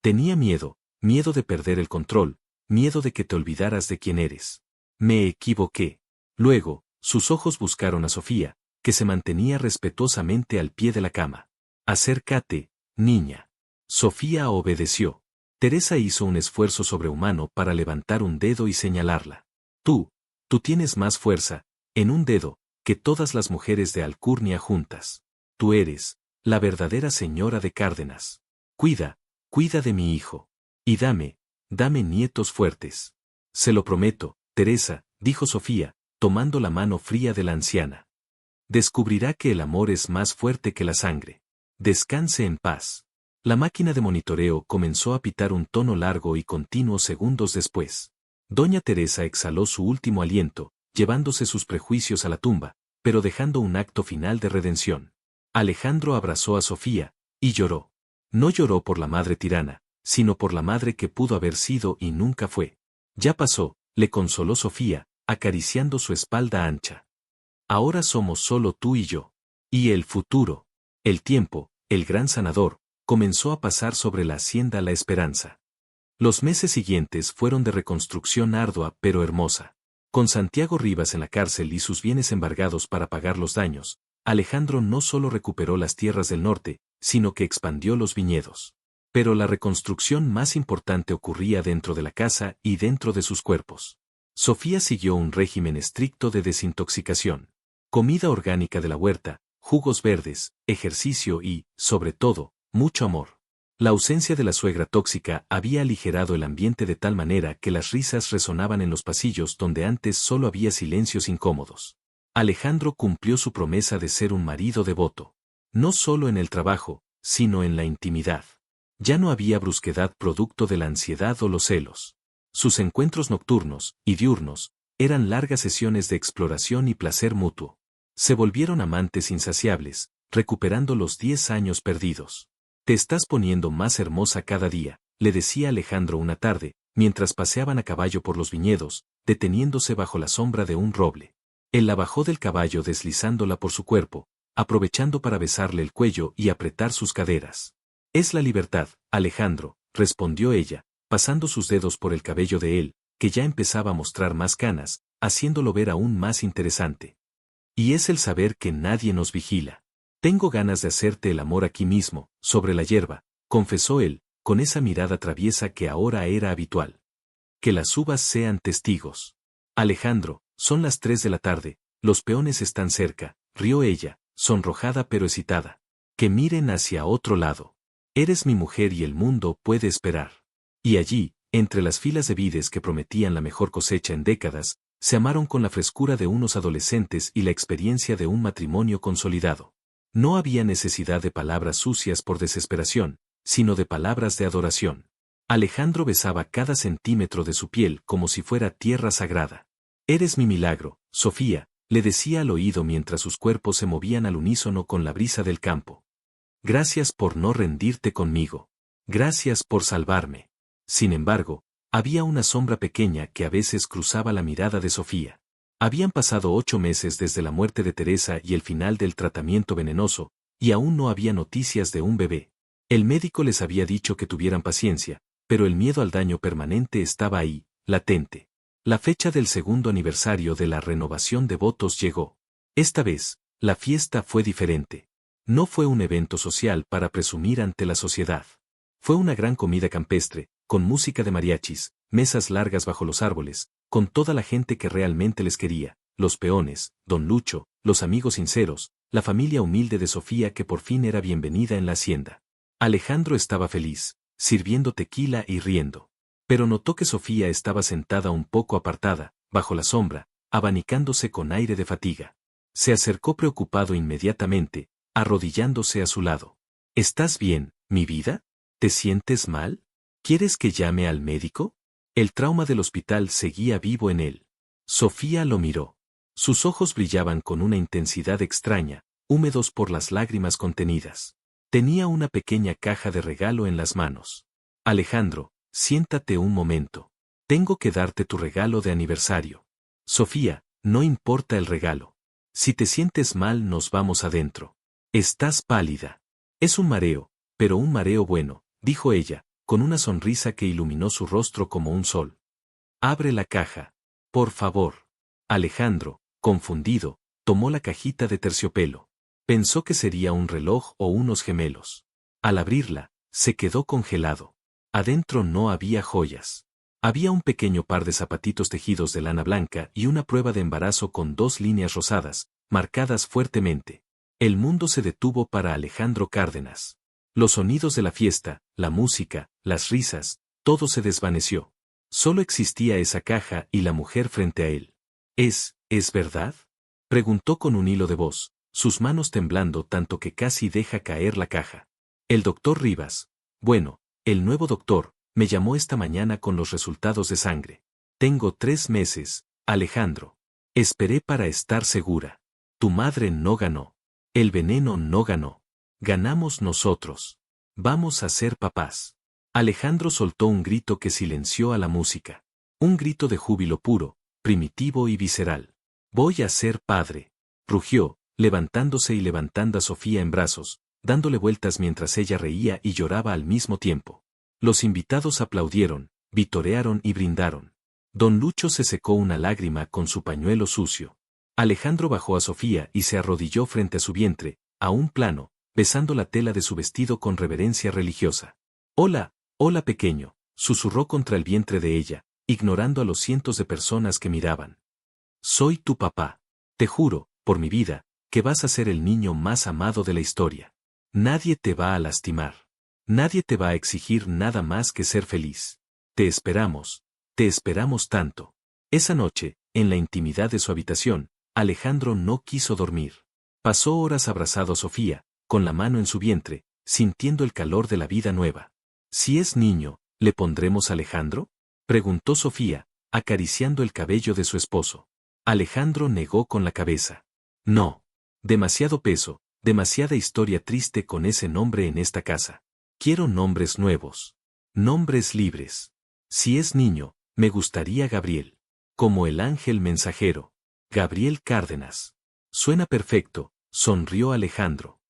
«Tenía miedo, miedo de perder el control, miedo de que te olvidaras de quién eres. Me equivoqué». Luego, sus ojos buscaron a Sofía, que se mantenía respetuosamente al pie de la cama. «Acércate, niña». Sofía obedeció. Teresa hizo un esfuerzo sobrehumano para levantar un dedo y señalarla. Tú tienes más fuerza, en un dedo, que todas las mujeres de Alcurnia juntas. Tú eres la verdadera señora de Cárdenas. Cuida de mi hijo. Y dame nietos fuertes. Se lo prometo, Teresa, dijo Sofía, tomando la mano fría de la anciana. Descubrirá que el amor es más fuerte que la sangre. Descanse en paz. La máquina de monitoreo comenzó a pitar un tono largo y continuo segundos después. Doña Teresa exhaló su último aliento, llevándose sus prejuicios a la tumba, pero dejando un acto final de redención. Alejandro abrazó a Sofía, y lloró. No lloró por la madre tirana, sino por la madre que pudo haber sido y nunca fue. Ya pasó, le consoló Sofía, acariciando su espalda ancha. Ahora somos solo tú y yo. Y el futuro. El tiempo, el gran sanador, comenzó a pasar sobre la hacienda La Esperanza. Los meses siguientes fueron de reconstrucción ardua pero hermosa. Con Santiago Rivas en la cárcel y sus bienes embargados para pagar los daños, Alejandro no solo recuperó las tierras del norte, sino que expandió los viñedos. Pero la reconstrucción más importante ocurría dentro de la casa y dentro de sus cuerpos. Sofía siguió un régimen estricto de desintoxicación. Comida orgánica de la huerta, jugos verdes, ejercicio y, sobre todo, mucho amor. La ausencia de la suegra tóxica había aligerado el ambiente de tal manera que las risas resonaban en los pasillos donde antes solo había silencios incómodos. Alejandro cumplió su promesa de ser un marido devoto. No solo en el trabajo, sino en la intimidad. Ya no había brusquedad producto de la ansiedad o los celos. Sus encuentros nocturnos y diurnos eran largas sesiones de exploración y placer mutuo. Se volvieron amantes insaciables, recuperando los 10 años perdidos. «Te estás poniendo más hermosa cada día», le decía Alejandro una tarde, mientras paseaban a caballo por los viñedos, deteniéndose bajo la sombra de un roble. Él la bajó del caballo deslizándola por su cuerpo, aprovechando para besarle el cuello y apretar sus caderas. «Es la libertad, Alejandro», respondió ella, pasando sus dedos por el cabello de él, que ya empezaba a mostrar más canas, haciéndolo ver aún más interesante. «Y es el saber que nadie nos vigila. Tengo ganas de hacerte el amor aquí mismo, sobre la hierba», confesó él, con esa mirada traviesa que ahora era habitual. «Que las uvas sean testigos. Alejandro, son las 3 de la tarde, los peones están cerca», rió ella, sonrojada pero excitada. «Que miren hacia otro lado. Eres mi mujer y el mundo puede esperar». Y allí, entre las filas de vides que prometían la mejor cosecha en décadas, se amaron con la frescura de unos adolescentes y la experiencia de un matrimonio consolidado. No había necesidad de palabras sucias por desesperación, sino de palabras de adoración. Alejandro besaba cada centímetro de su piel como si fuera tierra sagrada. «Eres mi milagro, Sofía», le decía al oído mientras sus cuerpos se movían al unísono con la brisa del campo. «Gracias por no rendirte conmigo. Gracias por salvarme». Sin embargo, había una sombra pequeña que a veces cruzaba la mirada de Sofía. Habían pasado 8 meses desde la muerte de Teresa y el final del tratamiento venenoso, y aún no había noticias de un bebé. El médico les había dicho que tuvieran paciencia, pero el miedo al daño permanente estaba ahí, latente. La fecha del segundo aniversario de la renovación de votos llegó. Esta vez, la fiesta fue diferente. No fue un evento social para presumir ante la sociedad. Fue una gran comida campestre, con música de mariachis, mesas largas bajo los árboles, con toda la gente que realmente les quería, los peones, don Lucho, los amigos sinceros, la familia humilde de Sofía que por fin era bienvenida en la hacienda. Alejandro estaba feliz, sirviendo tequila y riendo. Pero notó que Sofía estaba sentada un poco apartada, bajo la sombra, abanicándose con aire de fatiga. Se acercó preocupado inmediatamente, arrodillándose a su lado. «¿Estás bien, mi vida? ¿Te sientes mal? ¿Quieres que llame al médico?». El trauma del hospital seguía vivo en él. Sofía lo miró. Sus ojos brillaban con una intensidad extraña, húmedos por las lágrimas contenidas. Tenía una pequeña caja de regalo en las manos. Alejandro, siéntate un momento. Tengo que darte tu regalo de aniversario. Sofía, no importa el regalo. Si te sientes mal nos vamos adentro. Estás pálida. Es un mareo, pero un mareo bueno, dijo ella, con una sonrisa que iluminó su rostro como un sol. Abre la caja. Por favor. Alejandro, confundido, tomó la cajita de terciopelo. Pensó que sería un reloj o unos gemelos. Al abrirla, se quedó congelado. Adentro no había joyas. Había un pequeño par de zapatitos tejidos de lana blanca y una prueba de embarazo con 2 líneas rosadas, marcadas fuertemente. El mundo se detuvo para Alejandro Cárdenas. Los sonidos de la fiesta, la música, las risas, todo se desvaneció. Solo existía esa caja y la mujer frente a él. ¿Es verdad? Preguntó con un hilo de voz, sus manos temblando tanto que casi deja caer la caja. El doctor Rivas, bueno, el nuevo doctor, me llamó esta mañana con los resultados de sangre. Tengo 3 meses, Alejandro. Esperé para estar segura. Tu madre no ganó. El veneno no ganó. Ganamos nosotros. Vamos a ser papás. Alejandro soltó un grito que silenció a la música. Un grito de júbilo puro, primitivo y visceral. Voy a ser padre. Rugió, levantándose y levantando a Sofía en brazos, dándole vueltas mientras ella reía y lloraba al mismo tiempo. Los invitados aplaudieron, vitorearon y brindaron. Don Lucho se secó una lágrima con su pañuelo sucio. Alejandro bajó a Sofía y se arrodilló frente a su vientre, a un plano, besando la tela de su vestido con reverencia religiosa. Hola, hola pequeño, susurró contra el vientre de ella, ignorando a los cientos de personas que miraban. Soy tu papá. Te juro, por mi vida, que vas a ser el niño más amado de la historia. Nadie te va a lastimar. Nadie te va a exigir nada más que ser feliz. Te esperamos tanto. Esa noche, en la intimidad de su habitación, Alejandro no quiso dormir. Pasó horas abrazado a Sofía, con la mano en su vientre, sintiendo el calor de la vida nueva. Si es niño, ¿le pondremos Alejandro?, preguntó Sofía, acariciando el cabello de su esposo. Alejandro negó con la cabeza. No. Demasiado peso, demasiada historia triste con ese nombre en esta casa. Quiero nombres nuevos. Nombres libres. Si es niño, me gustaría Gabriel. Como el ángel mensajero. Gabriel Cárdenas. Suena perfecto, sonrió Alejandro.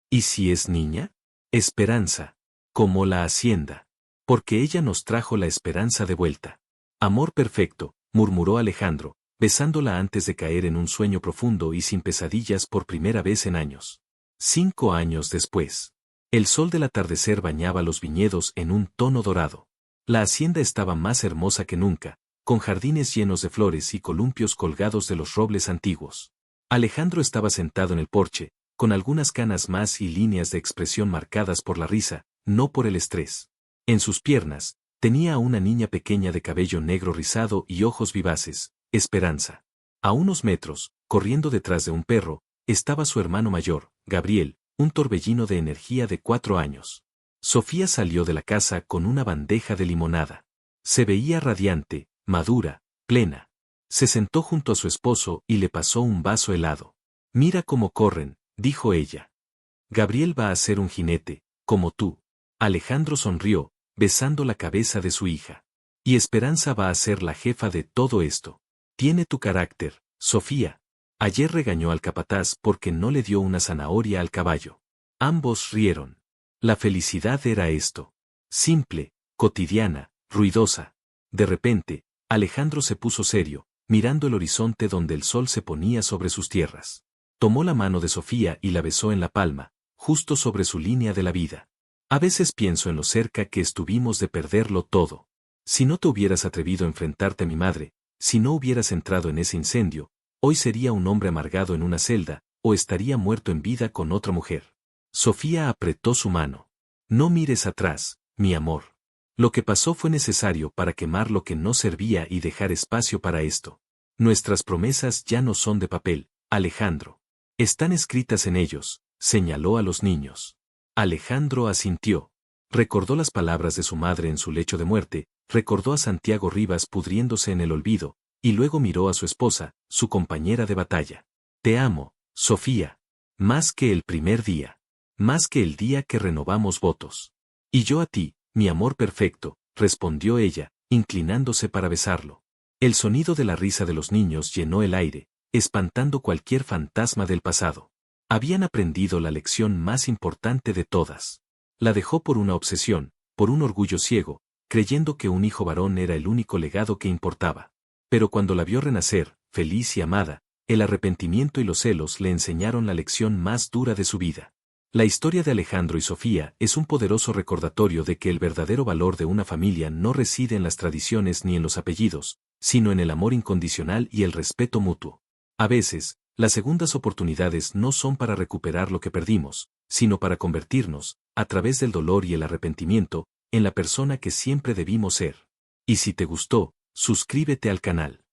¿Y si es niña? Esperanza. Como la hacienda. Porque ella nos trajo la esperanza de vuelta. Amor perfecto, murmuró Alejandro, besándola antes de caer en un sueño profundo y sin pesadillas por primera vez en años. 5 años después. El sol del atardecer bañaba los viñedos en un tono dorado. La hacienda estaba más hermosa que nunca, con jardines llenos de flores y columpios colgados de los robles antiguos. Alejandro estaba sentado en el porche, con algunas canas más y líneas de expresión marcadas por la risa, no por el estrés. En sus piernas, tenía a una niña pequeña de cabello negro rizado y ojos vivaces, Esperanza. A unos metros, corriendo detrás de un perro, estaba su hermano mayor, Gabriel, un torbellino de energía de 4 años. Sofía salió de la casa con una bandeja de limonada. Se veía radiante, madura, plena. Se sentó junto a su esposo y le pasó un vaso helado. Mira cómo corren, dijo ella. Gabriel va a ser un jinete, como tú. Alejandro sonrió, besando la cabeza de su hija. Y Esperanza va a ser la jefa de todo esto. Tiene tu carácter, Sofía. Ayer regañó al capataz porque no le dio una zanahoria al caballo. Ambos rieron. La felicidad era esto. Simple, cotidiana, ruidosa. De repente, Alejandro se puso serio, mirando el horizonte donde el sol se ponía sobre sus tierras. Tomó la mano de Sofía y la besó en la palma, justo sobre su línea de la vida. A veces pienso en lo cerca que estuvimos de perderlo todo. Si no te hubieras atrevido a enfrentarte a mi madre, si no hubieras entrado en ese incendio, hoy sería un hombre amargado en una celda, o estaría muerto en vida con otra mujer. Sofía apretó su mano. No mires atrás, mi amor. Lo que pasó fue necesario para quemar lo que no servía y dejar espacio para esto. Nuestras promesas ya no son de papel, Alejandro. Están escritas en ellos, señaló a los niños. Alejandro asintió. Recordó las palabras de su madre en su lecho de muerte, recordó a Santiago Rivas pudriéndose en el olvido, y luego miró a su esposa, su compañera de batalla. Te amo, Sofía. Más que el primer día. Más que el día que renovamos votos. Y yo a ti, mi amor perfecto, respondió ella, inclinándose para besarlo. El sonido de la risa de los niños llenó el aire, espantando cualquier fantasma del pasado. Habían aprendido la lección más importante de todas. La dejó por una obsesión, por un orgullo ciego, creyendo que un hijo varón era el único legado que importaba. Pero cuando la vio renacer, feliz y amada, el arrepentimiento y los celos le enseñaron la lección más dura de su vida. La historia de Alejandro y Sofía es un poderoso recordatorio de que el verdadero valor de una familia no reside en las tradiciones ni en los apellidos, sino en el amor incondicional y el respeto mutuo. A veces, las segundas oportunidades no son para recuperar lo que perdimos, sino para convertirnos, a través del dolor y el arrepentimiento, en la persona que siempre debimos ser. Y si te gustó, suscríbete al canal.